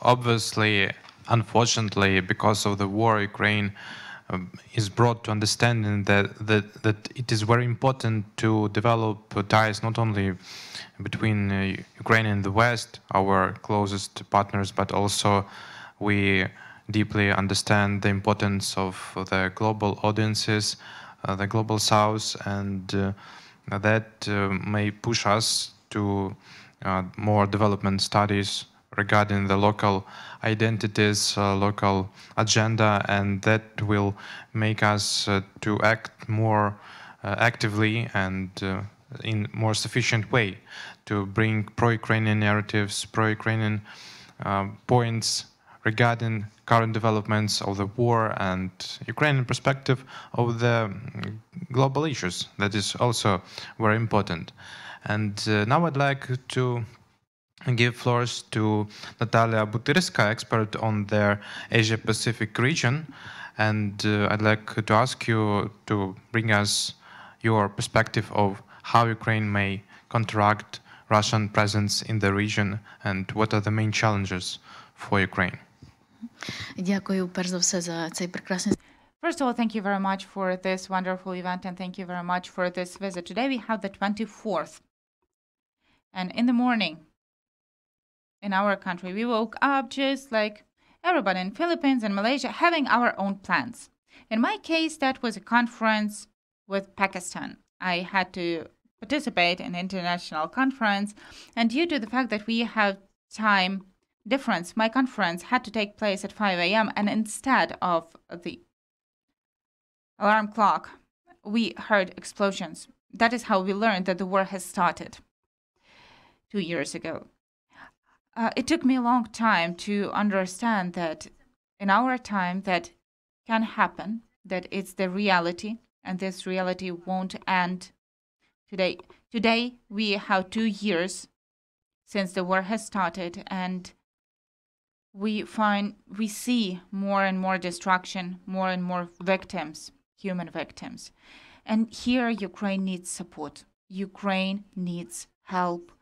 Obviously, unfortunately, because of the war, Ukraine is brought to understanding that it is very important to develop ties not only between Ukraine and the West, our closest partners, but also we deeply understand the importance of the global audiences, the global South, and that may push us to more development studies regarding the local identities, local agenda, and that will make us to act more actively and in more sufficient way to bring pro-Ukrainian narratives, pro-Ukrainian points regarding current developments of the war and Ukrainian perspective of the global issues. That is also very important. And now I'd like to give floors to Natalia Butyrska, expert on the Asia-Pacific region. And I'd like to ask you to bring us your perspective of how Ukraine may counteract Russian presence in the region and what are the main challenges for Ukraine. First of all, thank you very much for this wonderful event and thank you very much for this visit. Today we have the 24th. And in the morning, in our country, we woke up just like everybody in Philippines and Malaysia, having our own plans. In my case, that was a conference with Pakistan. I had to participate in an international conference, and due to the fact that we have time difference, my conference had to take place at 5 a.m. and instead of the alarm clock, we heard explosions. That is how we learned that the war has started 2 years ago. It took me a long time to understand that in our time that can happen, that it's the reality, and this reality won't end today. Today, we have 2 years since the war has started, and we see more and more destruction, more and more victims, human victims. And here Ukraine needs support. Ukraine needs help.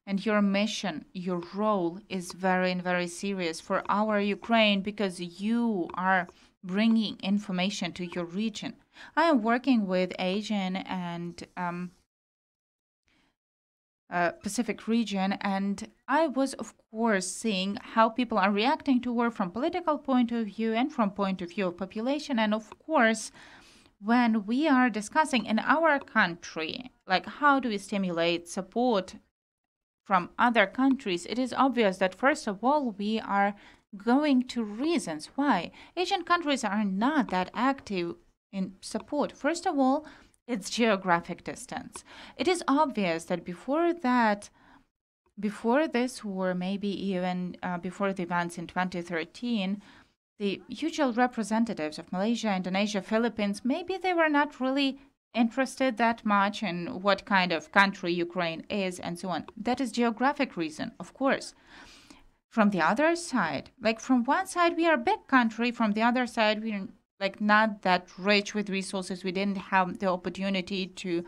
And your mission, your role is very, very serious for our Ukraine, because you are bringing information to your region. I am working with Asian and Pacific region, and I was, of course, seeing how people are reacting to war from political point of view and from point of view of population. And of course, when we are discussing in our country, like how do we stimulate support from other countries, it is obvious that first of all, we are going to reasons why Asian countries are not that active in support. First of all, it's geographic distance. It is obvious that before this war, maybe even before the events in 2013, the usual representatives of Malaysia, Indonesia, Philippines, maybe they were not really interested that much in what kind of country Ukraine is and so on. That is geographic reason, of course. From the other side, like from one side we are a big country, from the other side we're like not that rich with resources. We didn't have the opportunity to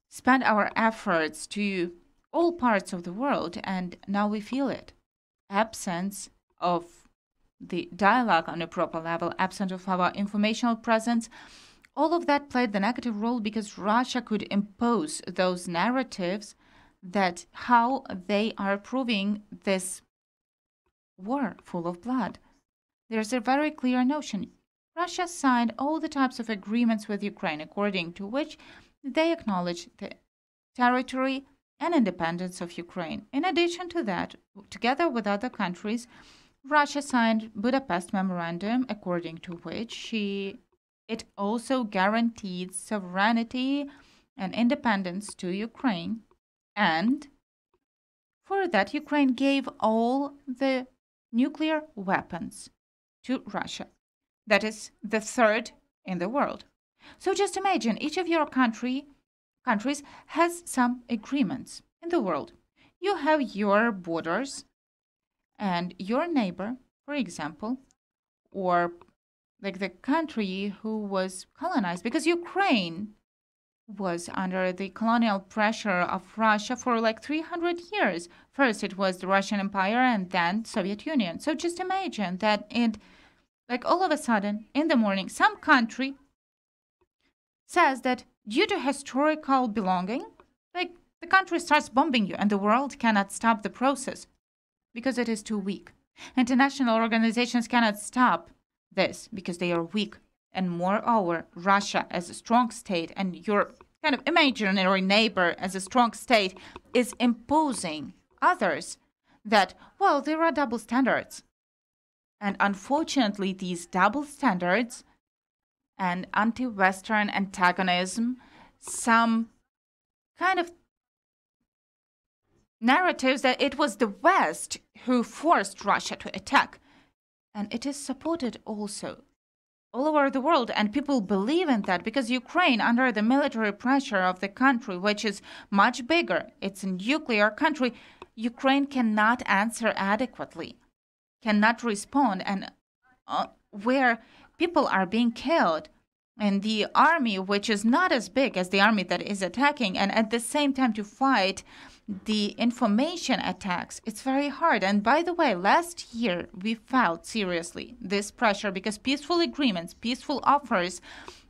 spend our efforts to all parts of the world, and now we feel it. Absence of the dialogue on a proper level, absence of our informational presence, all of that played the negative role, because Russia could impose those narratives that how they are proving this war full of blood. There's a very clear notion. Russia signed all the types of agreements with Ukraine, according to which they acknowledge the territory and independence of Ukraine. In addition to that, together with other countries, Russia signed Budapest Memorandum, according to which it also guaranteed sovereignty and independence to Ukraine. And for that, Ukraine gave all the nuclear weapons to Russia. That is the third in the world. So just imagine, each of your countries has some agreements in the world. You have your borders, and your neighbor, for example, or like the country who was colonized, because Ukraine was under the colonial pressure of Russia for like 300 years. First it was the Russian Empire and then Soviet Union. So just imagine that like all of a sudden in the morning, some country says that due to historical belonging, like the country starts bombing you, and the world cannot stop the process because it is too weak. International organizations cannot stop this because they are weak. And moreover, Russia as a strong state and your kind of imaginary neighbor as a strong state is imposing others that, well, there are double standards. And unfortunately, these double standards and anti-Western antagonism, some kind of narratives that it was the West who forced Russia to attack. And it is supported also all over the world, and people believe in that because Ukraine, under the military pressure of the country, which is much bigger, it's a nuclear country, Ukraine cannot answer adequately, cannot respond, and where people are being killed, and the army, which is not as big as the army that is attacking, and at the same time to fight the information attacks, it's very hard. And by the way, last year we felt seriously this pressure because peaceful agreements, peaceful offers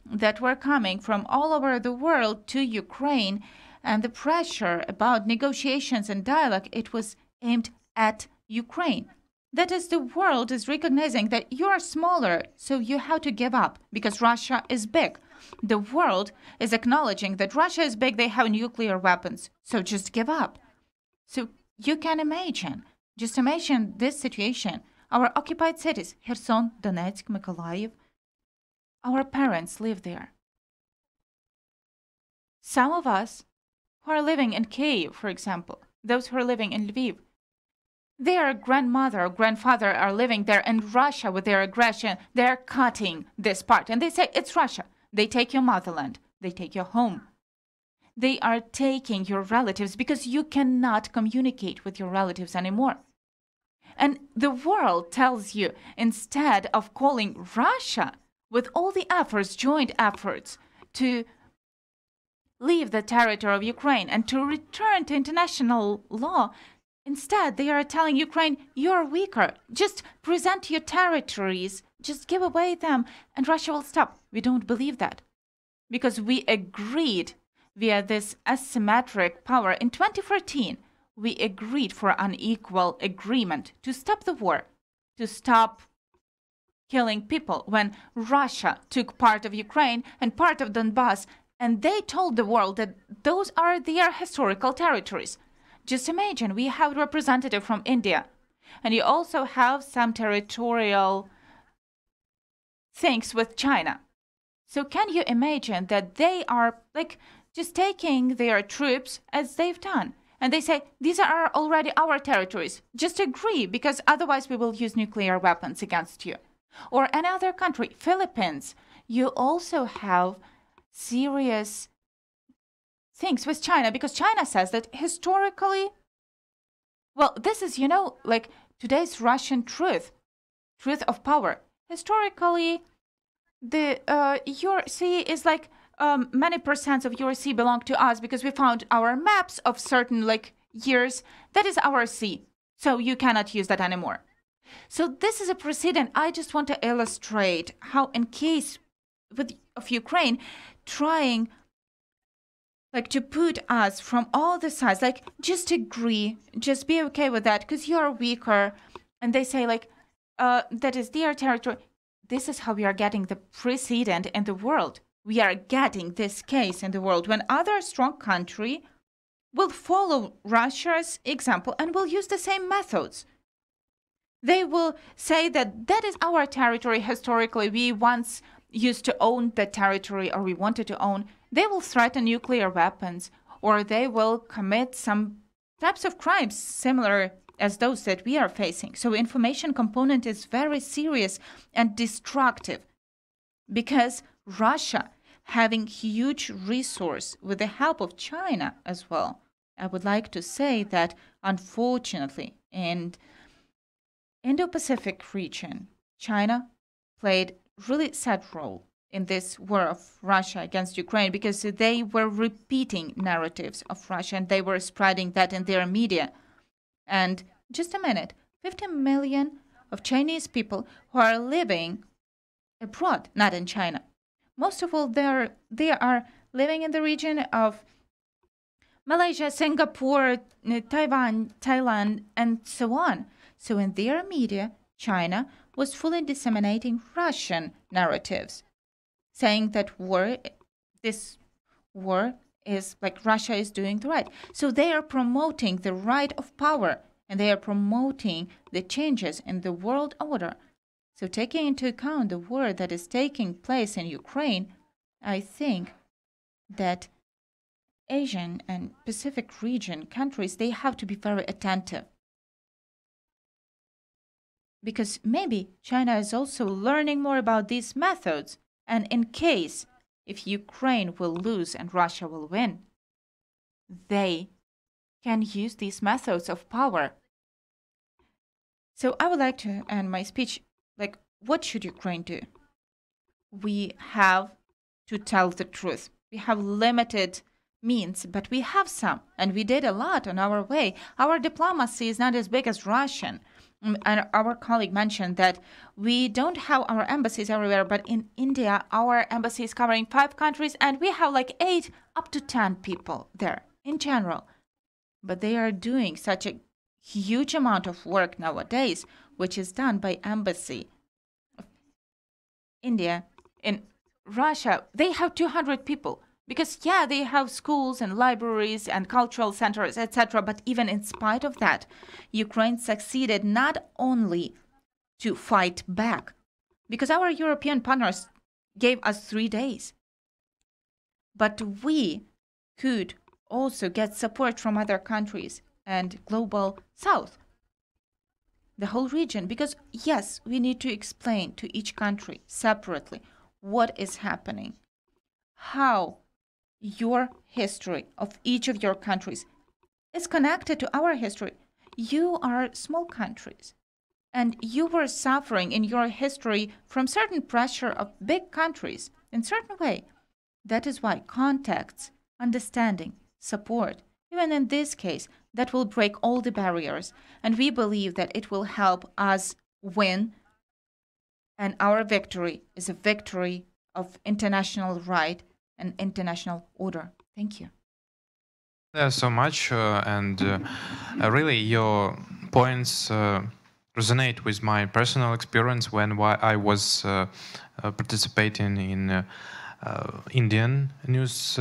that were coming from all over the world to Ukraine, and the pressure about negotiations and dialogue, it was aimed at Ukraine. That is, the world is recognizing that you are smaller, so you have to give up because Russia is big. The world is acknowledging that Russia is big, they have nuclear weapons, so just give up. So you can imagine, just imagine this situation. Our occupied cities, Kherson, Donetsk, Mykolaiv, our parents live there. Some of us who are living in Kyiv, for example, those who are living in Lviv, their grandmother or grandfather are living there, and Russia, with their aggression, they're cutting this part. And they say, it's Russia. They take your motherland. They take your home. They are taking your relatives because you cannot communicate with your relatives anymore. And the world tells you, instead of calling Russia with all the efforts, joint efforts, to leave the territory of Ukraine and to return to international law, instead they are telling Ukraine, you're weaker, just present your territories, just give away them, and Russia will stop. We don't believe that, because we agreed via this asymmetric power in 2014. We agreed for unequal agreement to stop the war, to stop killing people when Russia took part of Ukraine and part of Donbass, and they told the world that those are their historical territories. Just imagine, we have a representative from India, and you also have some territorial things with China. So can you imagine that they are like just taking their troops as they've done? And they say, these are already our territories. Just agree, because otherwise we will use nuclear weapons against you. Or another country, Philippines, you also have serious things with China, because China says that historically, well, this is, like today's Russian truth of power. Historically, your sea is like many percent of your sea belong to us because we found our maps of certain years. That is our sea. So you cannot use that anymore. So this is a precedent. I just want to illustrate how in case of Ukraine trying to put us from all the sides, just agree, just be okay with that because you're weaker. And they say that is their territory. This is how we are getting the precedent in the world. We are getting this case in the world when other strong country will follow Russia's example and will use the same methods. They will say that that is our territory historically. We once used to own the territory, or we wanted to own. They will threaten nuclear weapons, or they will commit some types of crimes similar as those that we are facing. So information component is very serious and destructive, because Russia having huge resource with the help of China as well. I would like to say that unfortunately in Indo-Pacific region, China played really sad role in this war of Russia against Ukraine, because they were repeating narratives of Russia and they were spreading that in their media. And just a minute, 50 million of Chinese people who are living abroad, not in China. Most of all, they are living in the region of Malaysia, Singapore, Taiwan, Thailand, and so on. So in their media, China was fully disseminating Russian narratives, saying that this war is Russia is doing the right. So they are promoting the right of power, and they are promoting the changes in the world order. So taking into account the war that is taking place in Ukraine, I think that Asian and Pacific region countries, they have to be very attentive. Because maybe China is also learning more about these methods. And in case if Ukraine will lose and Russia will win, they can use these methods of power. So I would like to end my speech, what should Ukraine do? We have to tell the truth. We have limited means, but we have some, and we did a lot on our way. Our diplomacy is not as big as Russian. And our colleague mentioned that we don't have our embassies everywhere, but in India, our embassy is covering 5 countries, and we have 8 up to 10 people there in general. But they are doing such a huge amount of work nowadays, which is done by embassy of India. In Russia, they have 200 people. Because, they have schools and libraries and cultural centers, etc. But even in spite of that, Ukraine succeeded not only to fight back, because our European partners gave us 3 days, but we could also get support from other countries and global South, the whole region. Because, yes, we need to explain to each country separately what is happening, how your history of each of your countries is connected to our history. You are small countries. And you were suffering in your history from certain pressure of big countries in certain way. That is why contacts, understanding, support, even in this case, that will break all the barriers. And we believe that it will help us win. And our victory is a victory of international right and international order. Thank you. There's so much, really your points resonate with my personal experience when I was participating in Indian news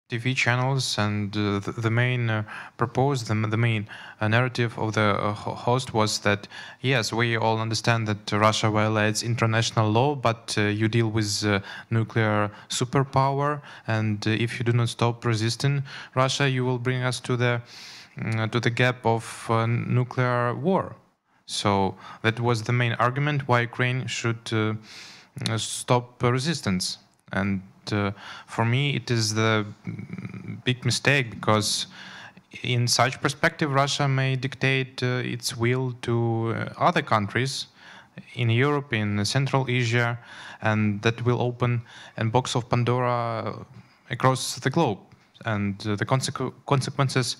TV channels, and the main purpose, the main narrative of the host was that yes, we all understand that Russia violates international law, but you deal with nuclear superpower, and if you do not stop resisting Russia, you will bring us to the gap of nuclear war. So that was the main argument why Ukraine should stop resistance. And for me, it is the big mistake, because in such perspective, Russia may dictate its will to other countries in Europe, in Central Asia, and that will open a box of Pandora across the globe. And the consequences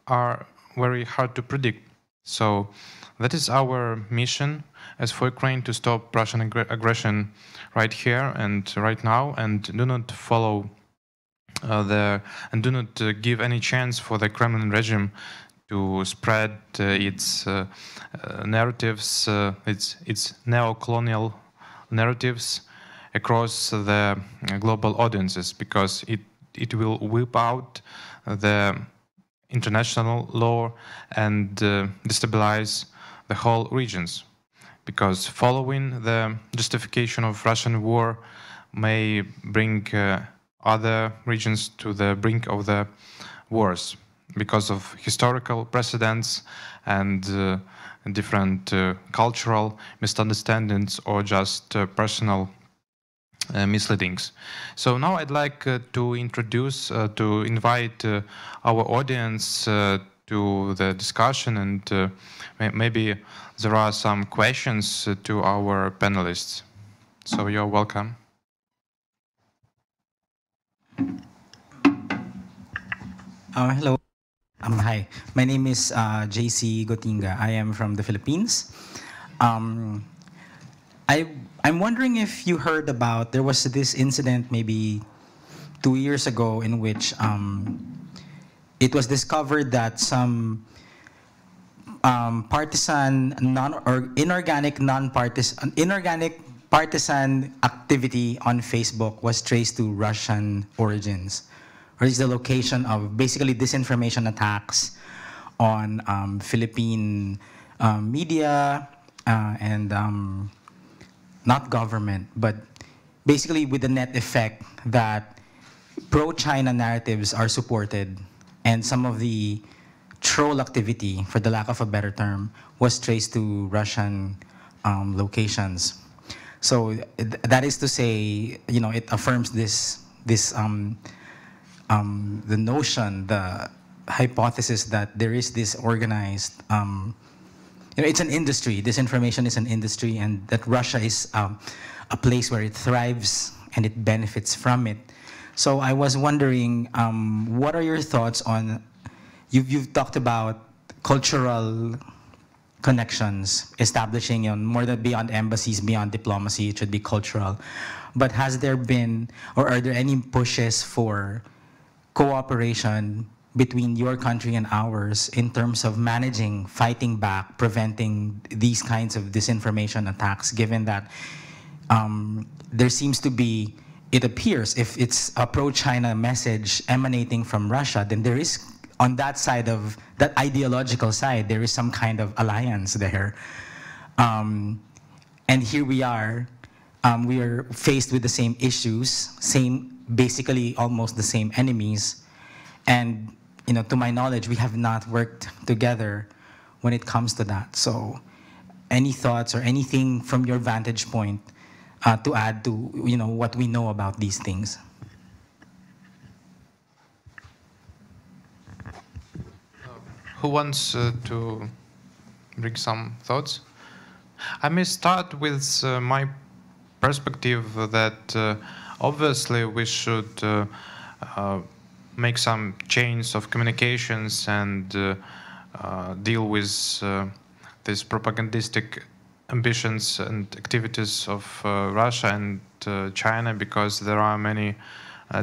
are very hard to predict. So that is our mission as for Ukraine, to stop Russian aggression right here and right now, and do not follow and do not give any chance for the Kremlin regime to spread its narratives, its neo-colonial narratives across the global audiences, because it will whip out the international law and destabilize the whole regions. Because following the justification of Russian war may bring other regions to the brink of the wars, because of historical precedents and different cultural misunderstandings or just personal misleadings. So now I'd like to invite our audience to the discussion, and maybe there are some questions to our panelists. So you're welcome. Hello. Hi. My name is JC Gotinga. I am from the Philippines. I'm wondering if you heard about, there was this incident maybe 2 years ago in which it was discovered that some inorganic partisan activity on Facebook was traced to Russian origins, or is the location of basically disinformation attacks on Philippine media and not government, but basically with the net effect that pro-China narratives are supported, and some of the troll activity, for the lack of a better term, was traced to Russian locations. So that is to say, it affirms the notion, the hypothesis that there is this organized, it's an industry. Disinformation is an industry, and that Russia is a place where it thrives and it benefits from it. So I was wondering, what are your thoughts on? You've talked about cultural connections, establishing more than beyond embassies, beyond diplomacy, it should be cultural. But has there been, or are there any pushes for cooperation between your country and ours in terms of managing, fighting back, preventing these kinds of disinformation attacks, given that there seems to be, it appears, if it's a pro-China message emanating from Russia, then there is, on that side of, that ideological side, there is some kind of alliance there. And here we are faced with the same issues, basically almost the same enemies. And to my knowledge, we have not worked together when it comes to that. So any thoughts or anything from your vantage point to add to what we know about these things? Who wants to bring some thoughts? I may start with my perspective that obviously we should make some chains of communications and deal with these propagandistic ambitions and activities of Russia and China, because there are many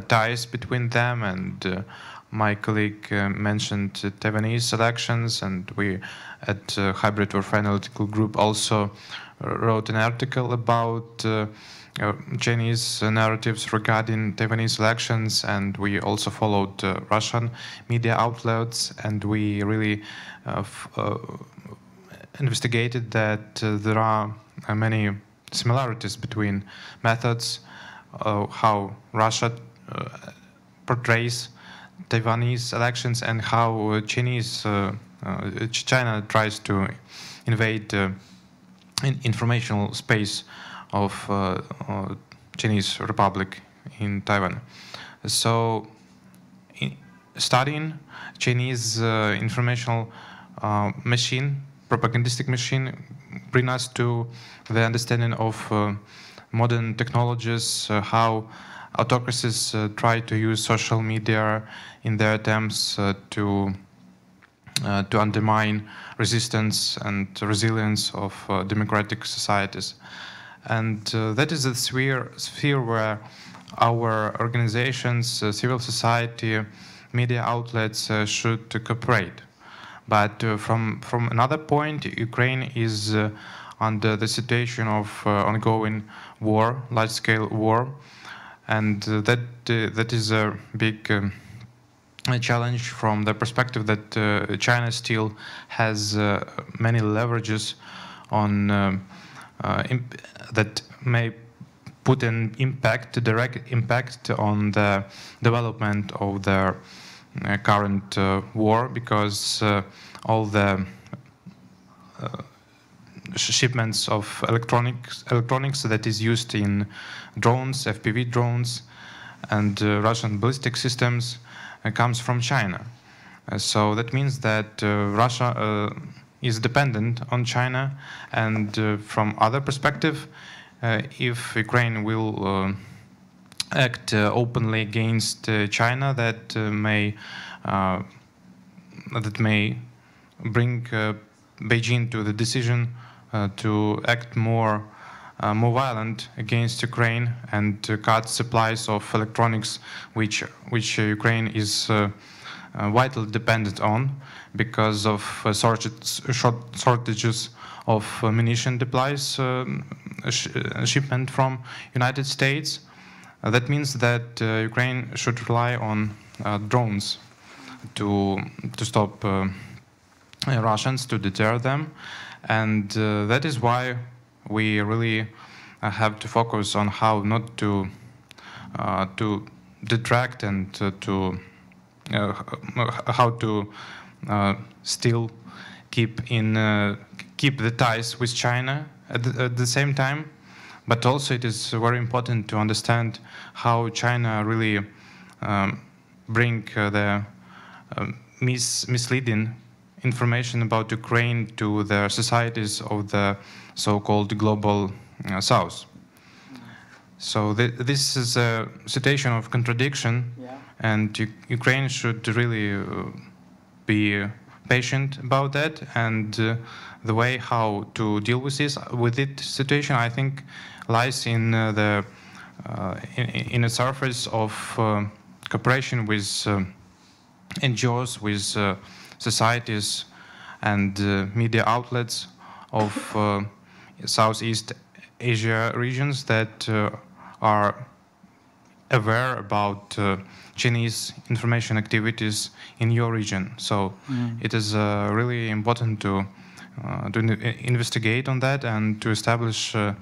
ties between them. And my colleague mentioned Taiwanese elections, and we at Hybrid Warfare Analytical Group also wrote an article about Chinese narratives regarding Taiwanese elections, and we also followed Russian media outlets, and we really investigated that there are many similarities between methods, how Russia portrays Taiwanese elections and how China tries to invade informational space of Chinese Republic in Taiwan. So studying Chinese informational machine, propagandistic machine, bring us to the understanding of modern technologies, how autocracies try to use social media in their attempts to undermine resistance and resilience of democratic societies. And that is a sphere where our organizations, civil society, media outlets should cooperate. But from another point, Ukraine is under the situation of ongoing war, large-scale war, and that is a big challenge from the perspective that China still has many leverages on that may put an impact, direct impact on the development of the current war, because all the shipments of electronics that is used in drones, FPV drones, and Russian ballistic systems comes from China. So that means that Russia is dependent on China, and from other perspective, if Ukraine will act openly against China, that may bring Beijing to the decision to act more violent against Ukraine and to cut supplies of electronics, which Ukraine is vitally dependent on because of shortages of munition supplies shipment from United States. That means that Ukraine should rely on drones to stop Russians, to deter them, and that is why we really have to focus on how not to detract and how to still keep the ties with China at the same time. But also it is very important to understand how China really bring the misleading information about Ukraine to the societies of the so-called global South. So this is a situation of contradiction, and Ukraine should really be patient about that. And the way how to deal with this situation, I think, lies in the surface of cooperation with NGOs, with societies and media outlets of Southeast Asia regions that are aware about Chinese information activities in your region. So it is really important to investigate on that and to establish a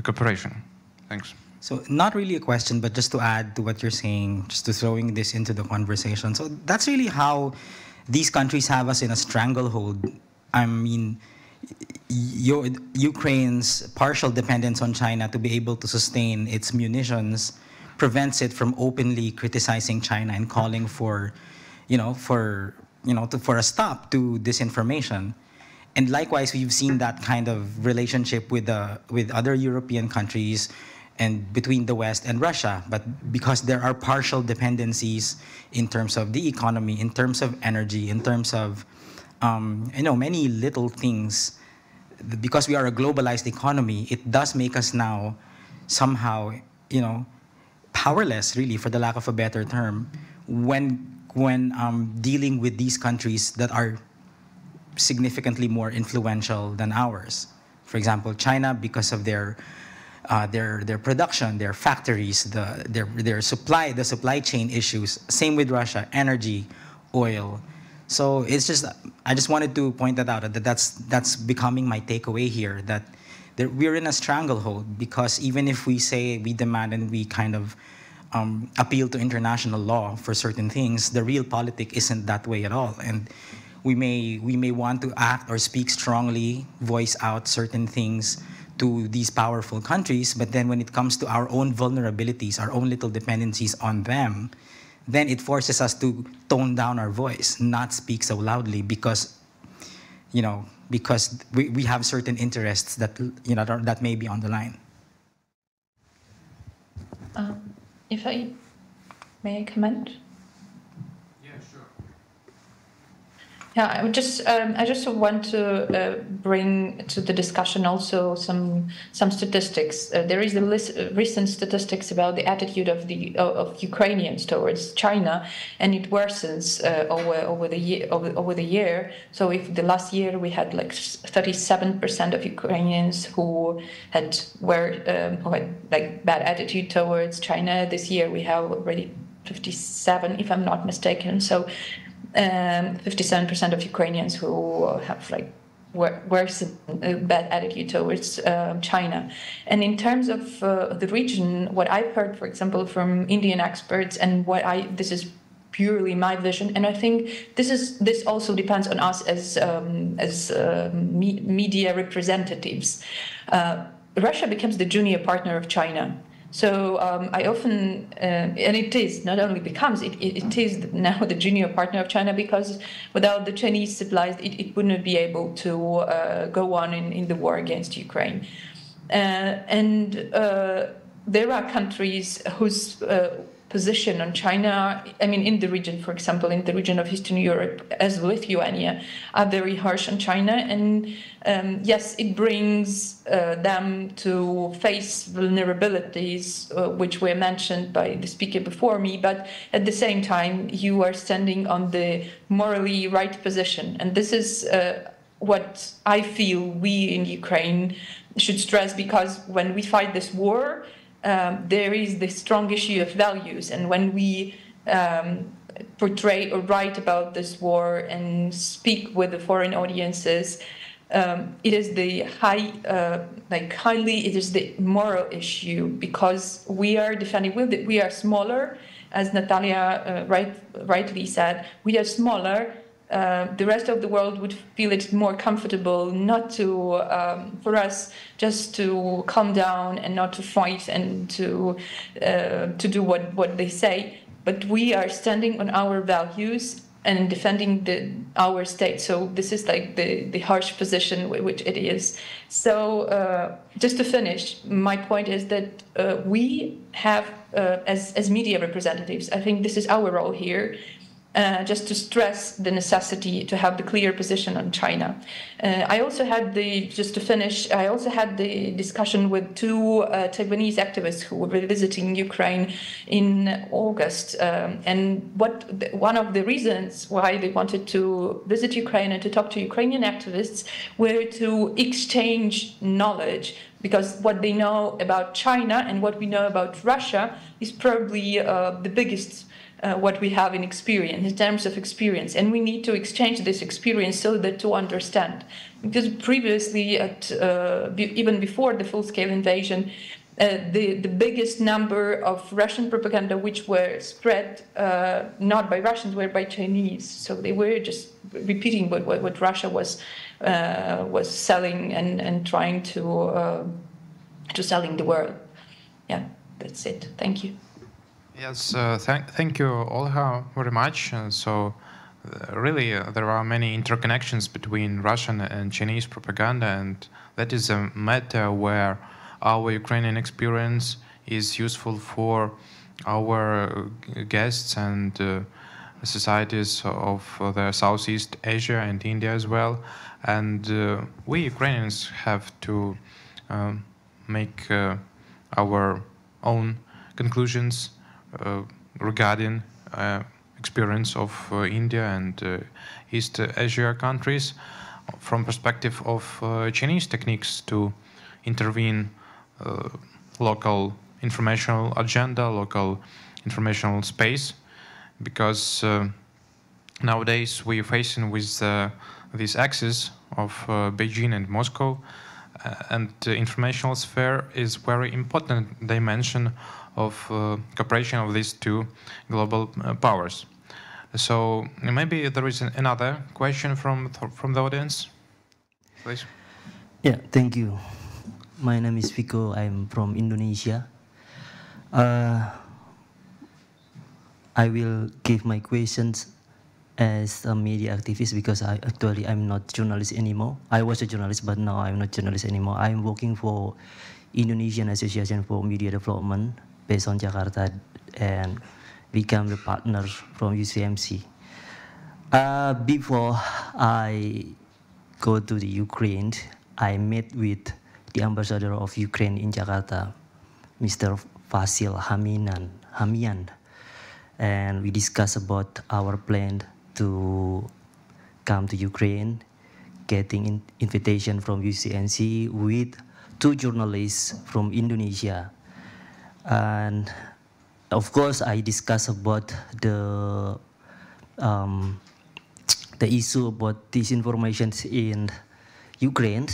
cooperation. Thanks. So not really a question, but just to add to what you're saying, just to throwing this into the conversation. So that's really how these countries have us in a stranglehold. I mean, Ukraine's partial dependence on China to be able to sustain its munitions prevents it from openly criticizing China and calling for a stop to disinformation. And likewise, we've seen that kind of relationship with other European countries and between the West and Russia. But because there are partial dependencies in terms of the economy, in terms of energy, in terms of many little things, because we are a globalized economy, it does make us now somehow, powerless, really, for the lack of a better term, when dealing with these countries that are significantly more influential than ours. For example, China, because of their production, their factories, their supply, the supply chain issues. Same with Russia, energy, oil. So it's just, I just wanted to point that out, that's becoming my takeaway here, that we're in a stranglehold, because even if we say we demand and we kind of appeal to international law for certain things, the real politic isn't that way at all. And we may want to act or speak strongly, voice out certain things to these powerful countries, but then when it comes to our own vulnerabilities, our own little dependencies on them, then it forces us to tone down our voice, not speak so loudly, because we have certain interests that that may be on the line. If I may comment? Yeah, sure. Yeah, I just want to bring to the discussion also some statistics. There is a recent statistics about the attitude of Ukrainians towards China, and it worsens over the year. So if the last year we had like 37% of Ukrainians who had like bad attitude towards China, this year we have already 57, if I'm not mistaken. So 57% of Ukrainians who have like worse bad attitude towards China. And in terms of the region, what I've heard, for example, from Indian experts, and this is purely my vision, and I think this also depends on us as media representatives. Russia becomes the junior partner of China. So I often, and it is not only becomes, it is now the junior partner of China, because without the Chinese supplies, it wouldn't be able to go on in the war against Ukraine. And there are countries whose position on China, I mean, in the region, for example, in the region of Eastern Europe, as Lithuania, are very harsh on China. And yes, it brings them to face vulnerabilities, which were mentioned by the speaker before me. But at the same time, you are standing on the morally right position. And this is what I feel we in Ukraine should stress, because when we fight this war, there is this strong issue of values, and when we portray or write about this war and speak with the foreign audiences, it is the it is the moral issue, because we are defending. We are smaller, as Natalia rightly said. We are smaller. The rest of the world would feel it more comfortable not to, for us, just to calm down and not to fight and to do what they say. But we are standing on our values and defending our state. So this is like the harsh position which it is. So just to finish, my point is that we have, as media representatives, I think this is our role here, just to stress the necessity to have the clear position on China. I also had the discussion with two Taiwanese activists who were visiting Ukraine in August. And one of the reasons why they wanted to visit Ukraine and to talk to Ukrainian activists were to exchange knowledge, because what they know about China and what we know about Russia is probably the biggest what we have in experience, in terms of experience. And we need to exchange this experience so that to understand. Because previously, even before the full-scale invasion, the biggest number of Russian propaganda which were spread not by Russians, were by Chinese. So they were just repeating what Russia was selling and trying to selling the world. Yeah, that's it. Thank you. Yes, thank you, Olga, very much. So really there are many interconnections between Russian and Chinese propaganda, and that is a matter where our Ukrainian experience is useful for our guests and societies of the Southeast Asia and India as well. And we Ukrainians have to make our own conclusions regarding experience of India and East Asia countries from perspective of Chinese techniques to intervene local informational agenda, local informational space, because nowadays we're facing with this axis of Beijing and Moscow, and the informational sphere is very important dimension of cooperation of these two global powers. So maybe there is another question from the audience, please. Yeah, thank you. My name is Vico. I'm from Indonesia. I will give my questions as a media activist because I'm not journalist anymore. I was a journalist, but now I'm not journalist anymore. I'm working for Indonesian Association for Media Development based on Jakarta and become the partner from UCMC. Before I go to the Ukraine, I met with the ambassador of Ukraine in Jakarta, Mr. Vasil Hamian, and we discussed about our plan to come to Ukraine, getting invitation from UCMC with 2 journalists from Indonesia. And of course, I discussed about the issue about disinformation in Ukraine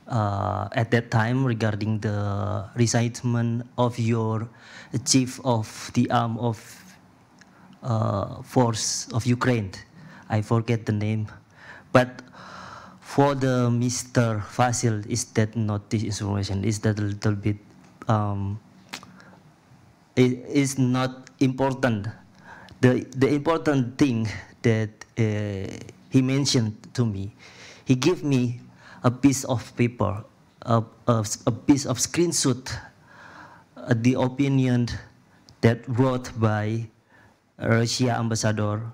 at that time regarding the recitement of your chief of the arm of force of Ukraine. I forget the name, but for the Mr. Vasil, is that not disinformation? Is that a little bit? It is not important. The important thing that he mentioned to me, he gave me a piece of paper, a piece of screenshot, the opinion that wrote by Russia ambassador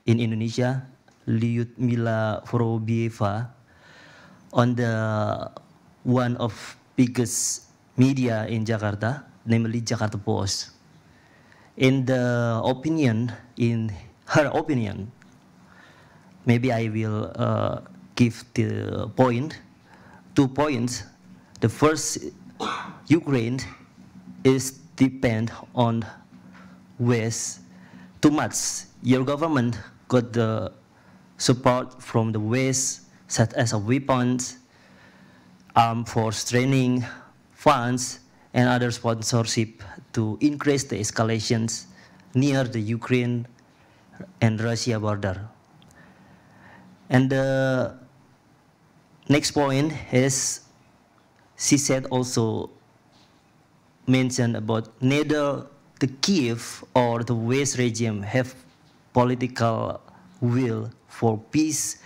in Indonesia, Lyudmila Vorobieva, on the one of biggest media in Jakarta, namely Jakarta Post. In the opinion, in her opinion, maybe I will give the point, 2 points. The first, Ukraine is depend on West too much. Your government got the support from the West, such as weapons, armed force training, funds, and other sponsorship to increase the escalations near the Ukraine and Russia border. And the next point is, she said also mentioned about neither the Kiev or the West regime have political will for peace,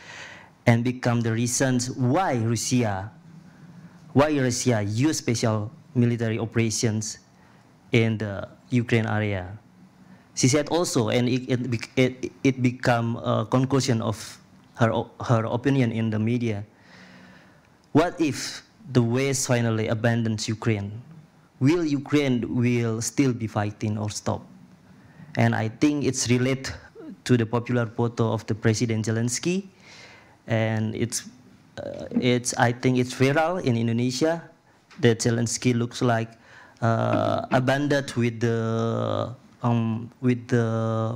and become the reasons why Russia use special military operations in the Ukraine area. She said also, and it became a conclusion of her opinion in the media. What if the West finally abandons Ukraine? Will Ukraine still be fighting or stop? And I think it's related to the popular photo of the President Zelensky, and I think it's viral in Indonesia that Zelensky looks like abandoned with the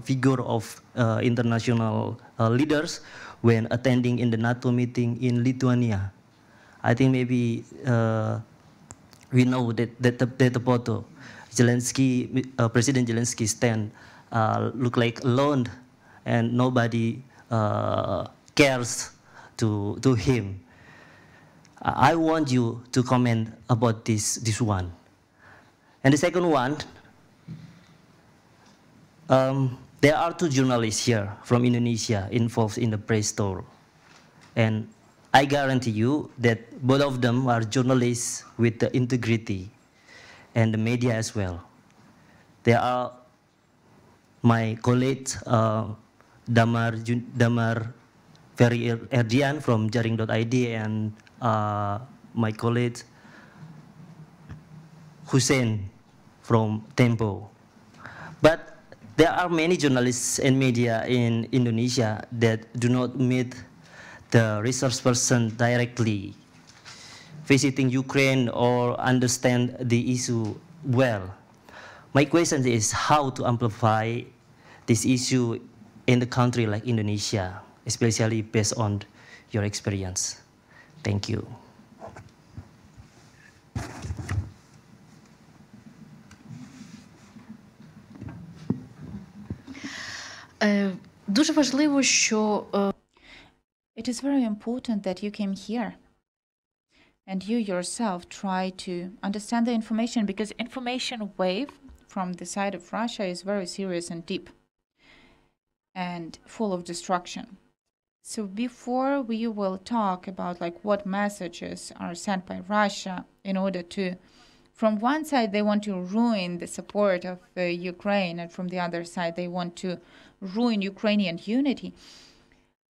figure of international leaders when attending in the NATO meeting in Lithuania. I think maybe we know that the photo, President Zelensky stand look like alone, and nobody cares to him. I want you to comment about this one. And the second one, There are two journalists here from Indonesia involved in the press tour. And I guarantee you that both of them are journalists with the integrity and the media as well. They are my colleagues, Damar Ferry Erdian from Jaring.id and my colleague Hussein from Tempo. But there are many journalists and media in Indonesia that do not meet the resource person directly, visiting Ukraine or understand the issue well. My question is how to amplify this issue in the country like Indonesia, especially based on your experience. Thank you. Дуже важливо, що It is very important that you came here and you yourself try to understand the information, because information wave from the side of Russia is very serious and deep and full of destruction. So before we will talk about like what messages are sent by Russia in order to, from one side they want to ruin the support of Ukraine, and from the other side they want to ruin Ukrainian unity,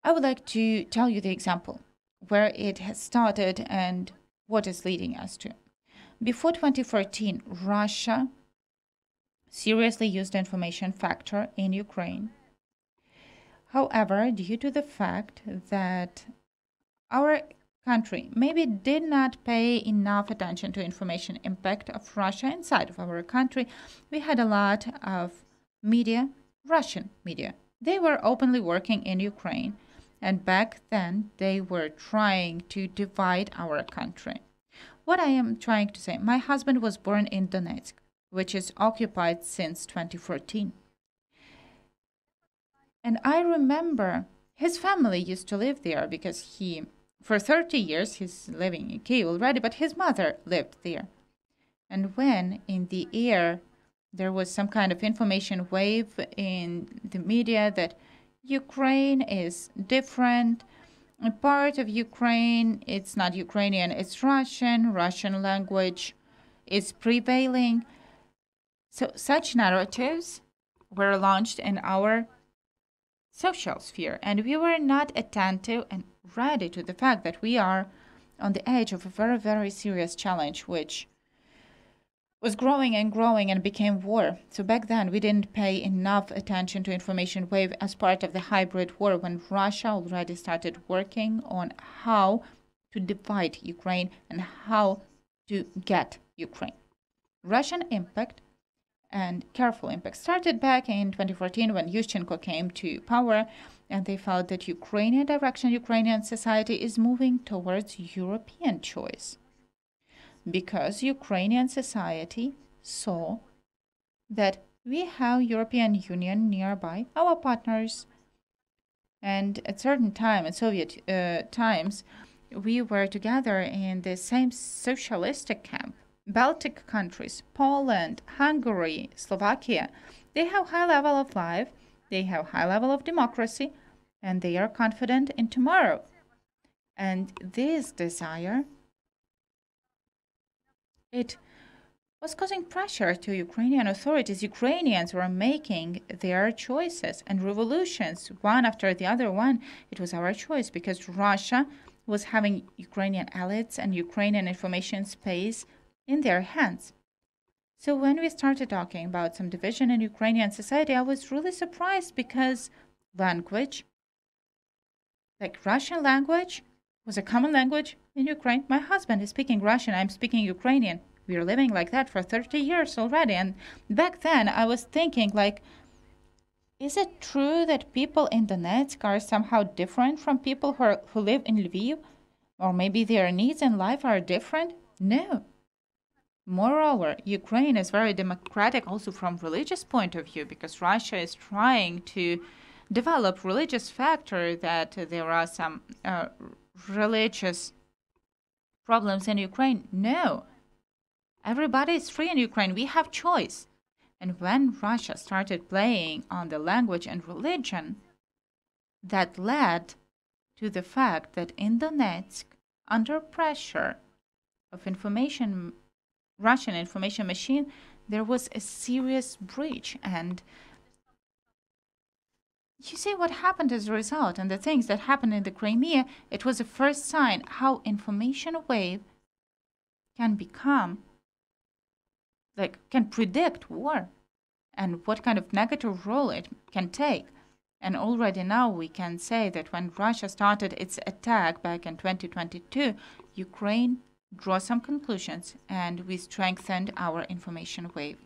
I would like to tell you the example where it has started and what is leading us to. Before 2014, Russia seriously used the information factor in Ukraine. However, due to the fact that our country maybe did not pay enough attention to information impact of Russia inside of our country, we had a lot of media, Russian media. They were openly working in Ukraine, and back then they were trying to divide our country. What I am trying to say, my husband was born in Donetsk, which is occupied since 2014. And I remember his family used to live there because he, for 30 years, he's living in Kyiv already, but his mother lived there. And when in the air there was some kind of information wave in the media that Ukraine is different, a part of Ukraine, it's not Ukrainian, it's Russian, Russian language is prevailing. So such narratives were launched in our social sphere, and we were not attentive and ready to the fact that we are on the edge of a very, very serious challenge, which was growing and growing and became war. So back then we didn't pay enough attention to information wave as part of the hybrid war, when Russia already started working on how to divide Ukraine and how to get Ukraine. Russian impact and careful impact started back in 2014 when Feshchenko came to power, and they felt that Ukrainian direction, Ukrainian society is moving towards European choice. Because Ukrainian society saw that we have European Union nearby, our partners. And at certain time, in Soviet times, we were together in the same socialistic camp. Baltic countries, Poland, Hungary, Slovakia, they have high level of life, they have high level of democracy, and they are confident in tomorrow. And this desire, it was causing pressure to Ukrainian authorities. Ukrainians were making their choices and revolutions, one after the other one. It was our choice because Russia was having Ukrainian elites and Ukrainian information space in their hands. So when we started talking about some division in Ukrainian society, I was really surprised because language, like Russian language, was a common language in Ukraine. My husband is speaking Russian, I'm speaking Ukrainian. We are living like that for 30 years already. And back then I was thinking, like, is it true that people in Donetsk are somehow different from people who live in Lviv? Or maybe their needs in life are different? No. Moreover, Ukraine is very democratic also from religious point of view, because Russia is trying to develop religious factor that there are some religious problems in Ukraine. No. Everybody is free in Ukraine. We have choice. And when Russia started playing on the language and religion, that led to the fact that in Donetsk, under pressure of Russian information machine, there was a serious breach. And you see what happened as a result, and the things that happened in the Crimea, it was the first sign how information wave can become, can predict war and what kind of negative role it can take. And already now we can say that when Russia started its attack back in 2022, Ukraine drew some conclusions and we strengthened our information wave.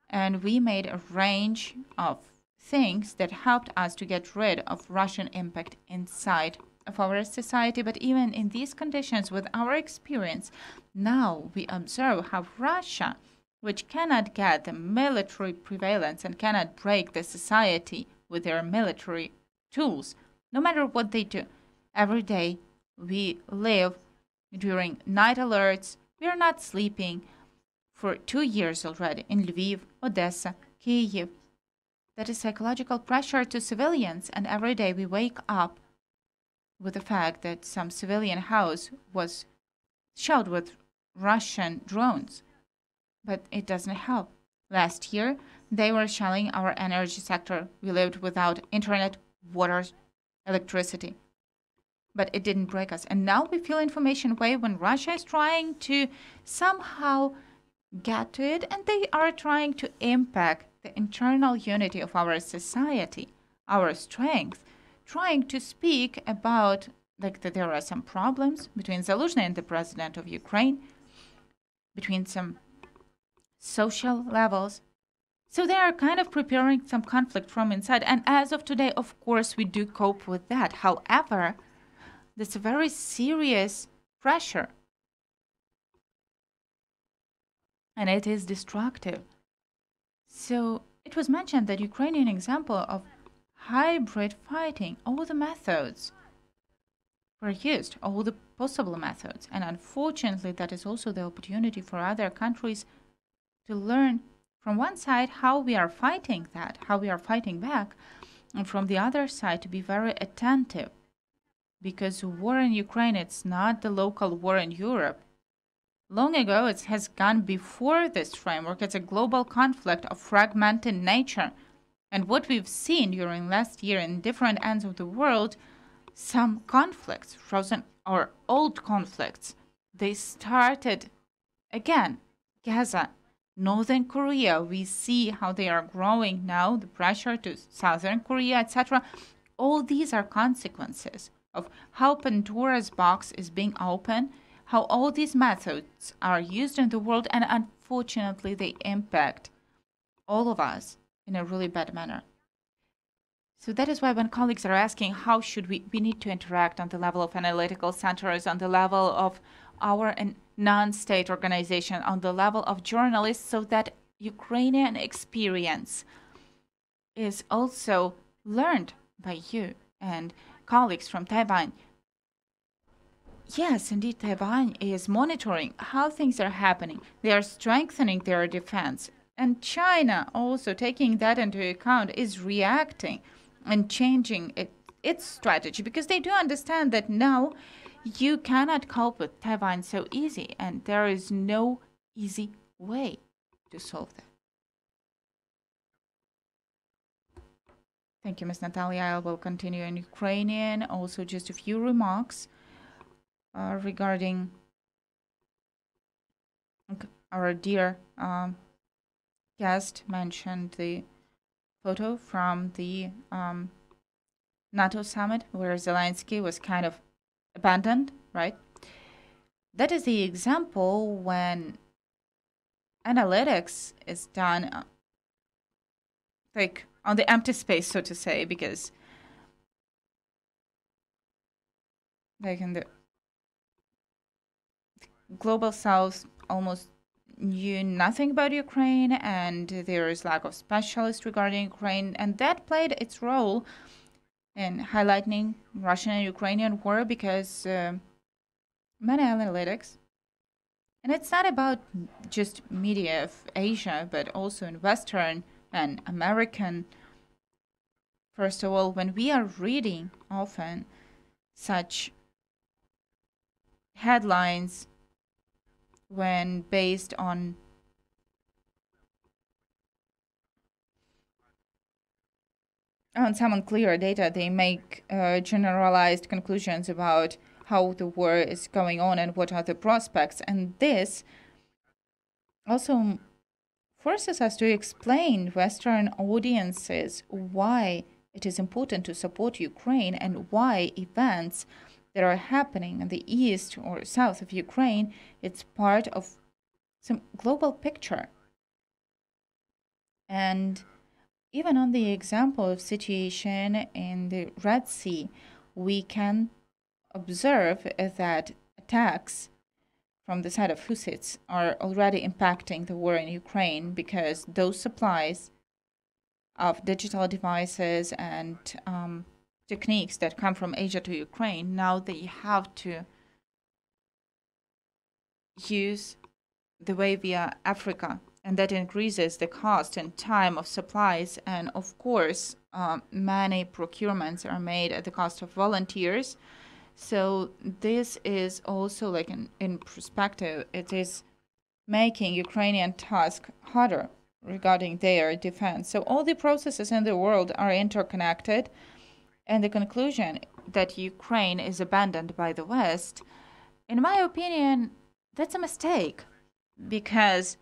And we made a range of things that helped us to get rid of Russian impact inside of our society. But even in these conditions, with our experience, now we observe how Russia, which cannot get the military prevalence and cannot break the society with their military tools, no matter what they do, every day we live during night alerts. We are not sleeping for 2 years already in Lviv, Odessa, Kyiv. That is psychological pressure to civilians, and every day we wake up with the fact that some civilian house was shelled with Russian drones. But it doesn't help. Last year, they were shelling our energy sector. We lived without internet, water, electricity. But it didn't break us. And now we feel information wave when Russia is trying to somehow get to it, and they are trying to impact the internal unity of our society, our strength, trying to speak about that there are some problems between Zaluzhny and the president of Ukraine, between some social levels. So they are kind of preparing some conflict from inside. And as of today, of course, we do cope with that. However, there's a very serious pressure. And it is destructive. So it was mentioned that Ukrainian example of hybrid fighting, all the methods were used, all the possible methods. And unfortunately, that is also the opportunity for other countries to learn from one side how we are fighting that, how we are fighting back, and from the other side to be very attentive. Because war in Ukraine, it's not the local war in Europe. Long ago, it has gone before this framework. It's a global conflict of fragmented nature. And what we've seen during last year in different ends of the world, some conflicts, frozen or old conflicts, they started again. Gaza, Northern Korea, we see how they are growing now, the pressure to Southern Korea, etc. All these are consequences of how Pandora's box is being opened, how all these methods are used in the world, and unfortunately they impact all of us in a really bad manner. So that is why when colleagues are asking how should we need to interact on the level of analytical centers, on the level of our non-state organization, on the level of journalists, so that Ukrainian experience is also learned by you and colleagues from Taiwan. Yes, indeed, Taiwan is monitoring how things are happening. They are strengthening their defense. And China, also taking that into account, is reacting and changing its strategy, because they do understand that now you cannot cope with Taiwan so easy, and there is no easy way to solve that. Thank you, Ms. Natalia. I will continue in Ukrainian. Also, just a few remarks regarding our dear guest mentioned the photo from the NATO summit where Zelensky was kind of abandoned, right? That is the example when analytics is done like on the empty space, so to say, because like in the global south almost knew nothing about Ukraine, and there is lack of specialists regarding Ukraine, and that played its role in highlighting Russian and Ukrainian war, because many analytics And it's not about just media of Asia, but also in Western and American. First of all, when we are reading often such headlines when based on some unclear data, they make generalized conclusions about how the war is going on and what are the prospects. And this also forces us to explain Western audiences why it is important to support Ukraine and why events that are happening in the east or south of Ukraine, it's part of some global picture. And even on the example of situation in the Red Sea, we can observe that attacks from the side of Hussites are already impacting the war in Ukraine, because those supplies of digital devices and techniques that come from Asia to Ukraine, now they have to use the way via Africa, and that increases the cost and time of supplies. And of course, many procurements are made at the cost of volunteers. So this is also, like, in perspective, it is making Ukrainian task harder regarding their defense. So all the processes in the world are interconnected, and the conclusion that Ukraine is abandoned by the West, in my opinion, that's a mistake, because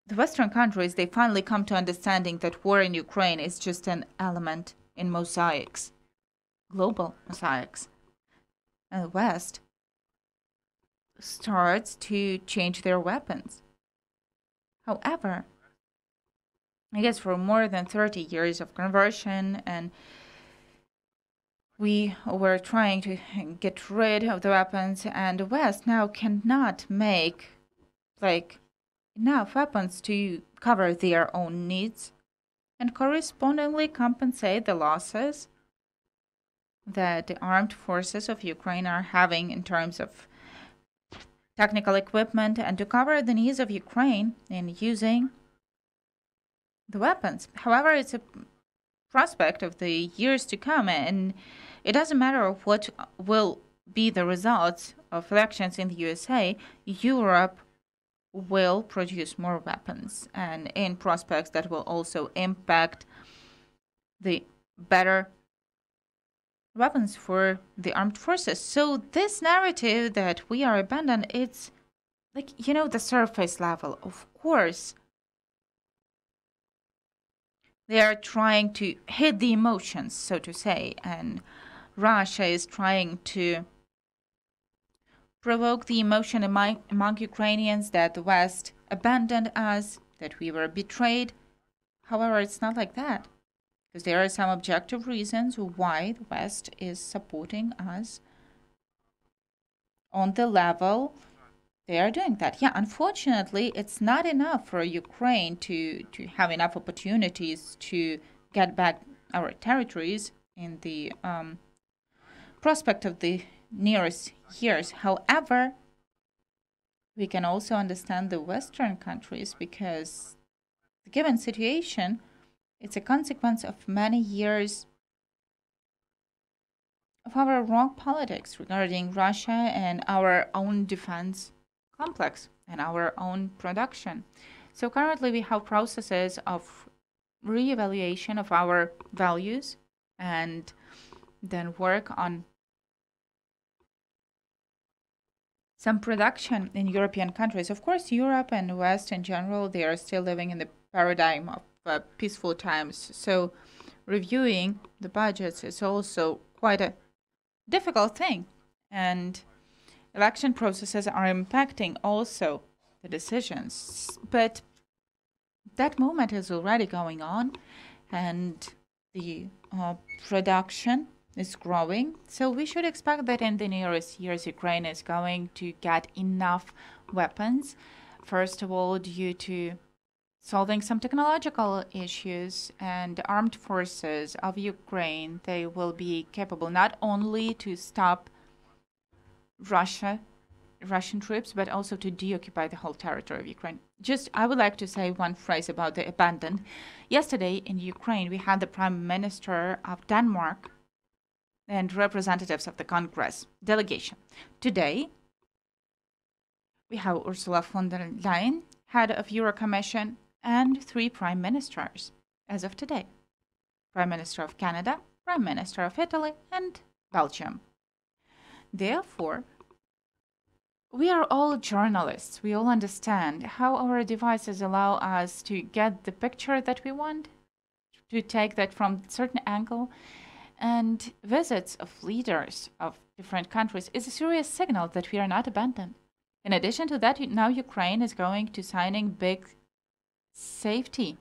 the Western countries, they finally come to understanding that war in Ukraine is just an element in mosaics, global mosaics. And the West starts to change their weapons. However, I guess for more than 30 years of conversion, and we were trying to get rid of the weapons, and the West now cannot make enough weapons to cover their own needs and correspondingly compensate the losses that the armed forces of Ukraine are having in terms of technical equipment, and to cover the needs of Ukraine in using the weapons. However, it's a prospect of the years to come, and it doesn't matter what will be the results of elections in the USA, Europe will produce more weapons, and in prospects that will also impact the better weapons for the armed forces. So this narrative that we are abandoned, it's like, the surface level. Of course, they are trying to hit the emotions, so to say, and Russia is trying to provoke the emotion among Ukrainians that the West abandoned us, that we were betrayed. However, it's not like that, because there are some objective reasons why the West is supporting us on the level they are doing that. Yeah, unfortunately, it's not enough for Ukraine to have enough opportunities to get back our territories in the prospect of the nearest years. However, we can also understand the Western countries, because the given situation, it's a consequence of many years of our wrong politics regarding Russia and our own defense complex and our own production. So currently we have processes of reevaluation of our values, and then work on some production in European countries. Of course, Europe and the West in general, they are still living in the paradigm of peaceful times. So reviewing the budgets is also quite a difficult thing. And election processes are impacting also the decisions. But that moment is already going on, and the production is growing. So we should expect that in the nearest years, Ukraine is going to get enough weapons. First of all, due to solving some technological issues, and armed forces of Ukraine, they will be capable not only to stop Russia Russian troops, but also to deoccupy the whole territory of Ukraine. I would like to say one phrase about the abandoned. Yesterday in Ukraine, we had the Prime Minister of Denmark and representatives of the Congress delegation. Today, we have Ursula von der Leyen, head of Euro Commission, and 3 prime ministers as of today. Prime Minister of Canada, Prime Minister of Italy, and Belgium. Therefore, we are all journalists. We all understand how our devices allow us to get the picture that we want, to take that from a certain angle. And visits of leaders of different countries is a serious signal that we are not abandoned. In addition to that, now Ukraine is going to signing big safety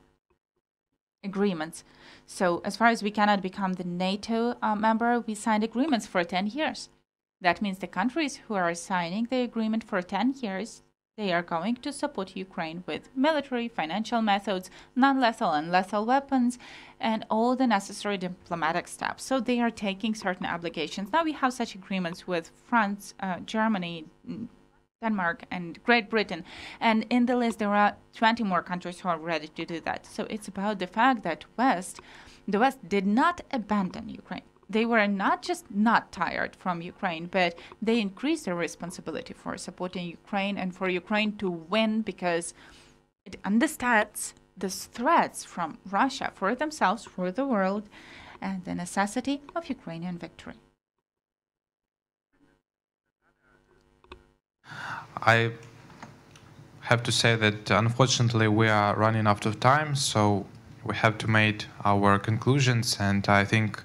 agreements. So as far as we cannot become the NATO member, we signed agreements for 10 years. That means the countries who are signing the agreement for 10 years, they are going to support Ukraine with military, financial methods, non-lethal and lethal weapons, and all the necessary diplomatic steps. So they are taking certain obligations. Now we have such agreements with France, Germany, Denmark, and Great Britain. And in the list, there are 20 more countries who are ready to do that. So it's about the fact that the West did not abandon Ukraine. They were not just not tired from Ukraine, but they increased their responsibility for supporting Ukraine and for Ukraine to win, because it understands the threats from Russia for themselves, for the world, and the necessity of Ukrainian victory. I have to say that unfortunately we are running out of time, so we have to make our conclusions, and I think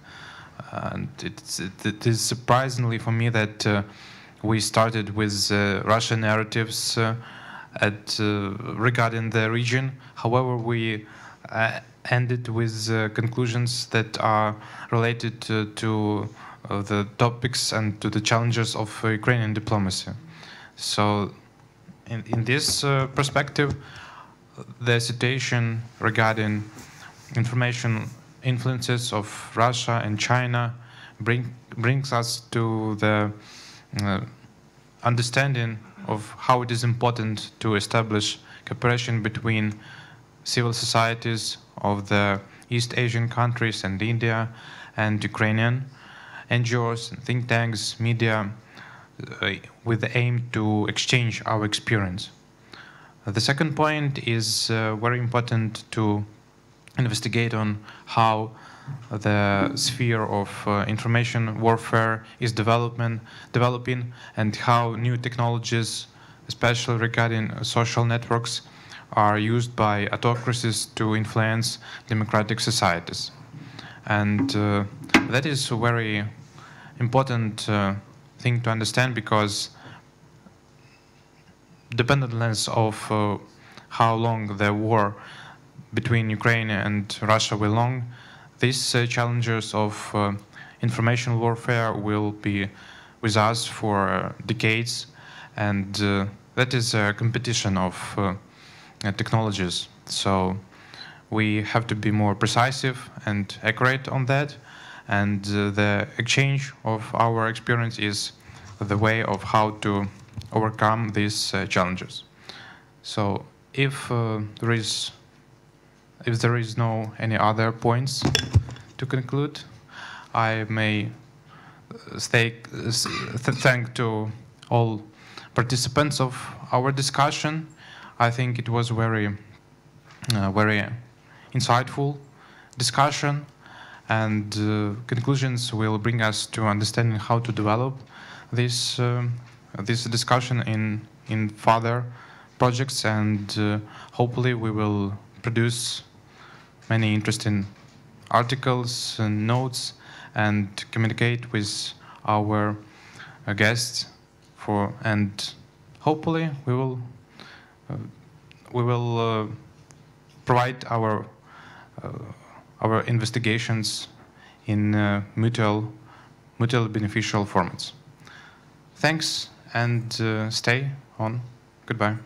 it is surprisingly for me that we started with Russian narratives regarding the region. However, we ended with conclusions that are related to the topics and to the challenges of Ukrainian diplomacy. So in this perspective, the situation regarding information influences of Russia and China brings us to the understanding of how it is important to establish cooperation between civil societies of the East Asian countries and India and Ukrainian NGOs, think tanks, media, with the aim to exchange our experience. The second point is very important to investigate on how the sphere of information warfare is developing, and how new technologies, especially regarding social networks, are used by autocracies to influence democratic societies. And that is a very important thing to understand, because dependence of how long the war between Ukraine and Russia will long, these challenges of information warfare will be with us for decades, and that is a competition of technologies. So we have to be more precise and accurate on that, and the exchange of our experience is the way of how to overcome these challenges. So if there is no any other points to conclude, I may thank to all participants of our discussion. I think it was very insightful discussion, and conclusions will bring us to understanding how to develop this discussion in further projects, and hopefully we will produce many interesting articles and notes and communicate with our guests and hopefully we will provide our investigations in mutual beneficial formats. Thanks, and stay on. Goodbye.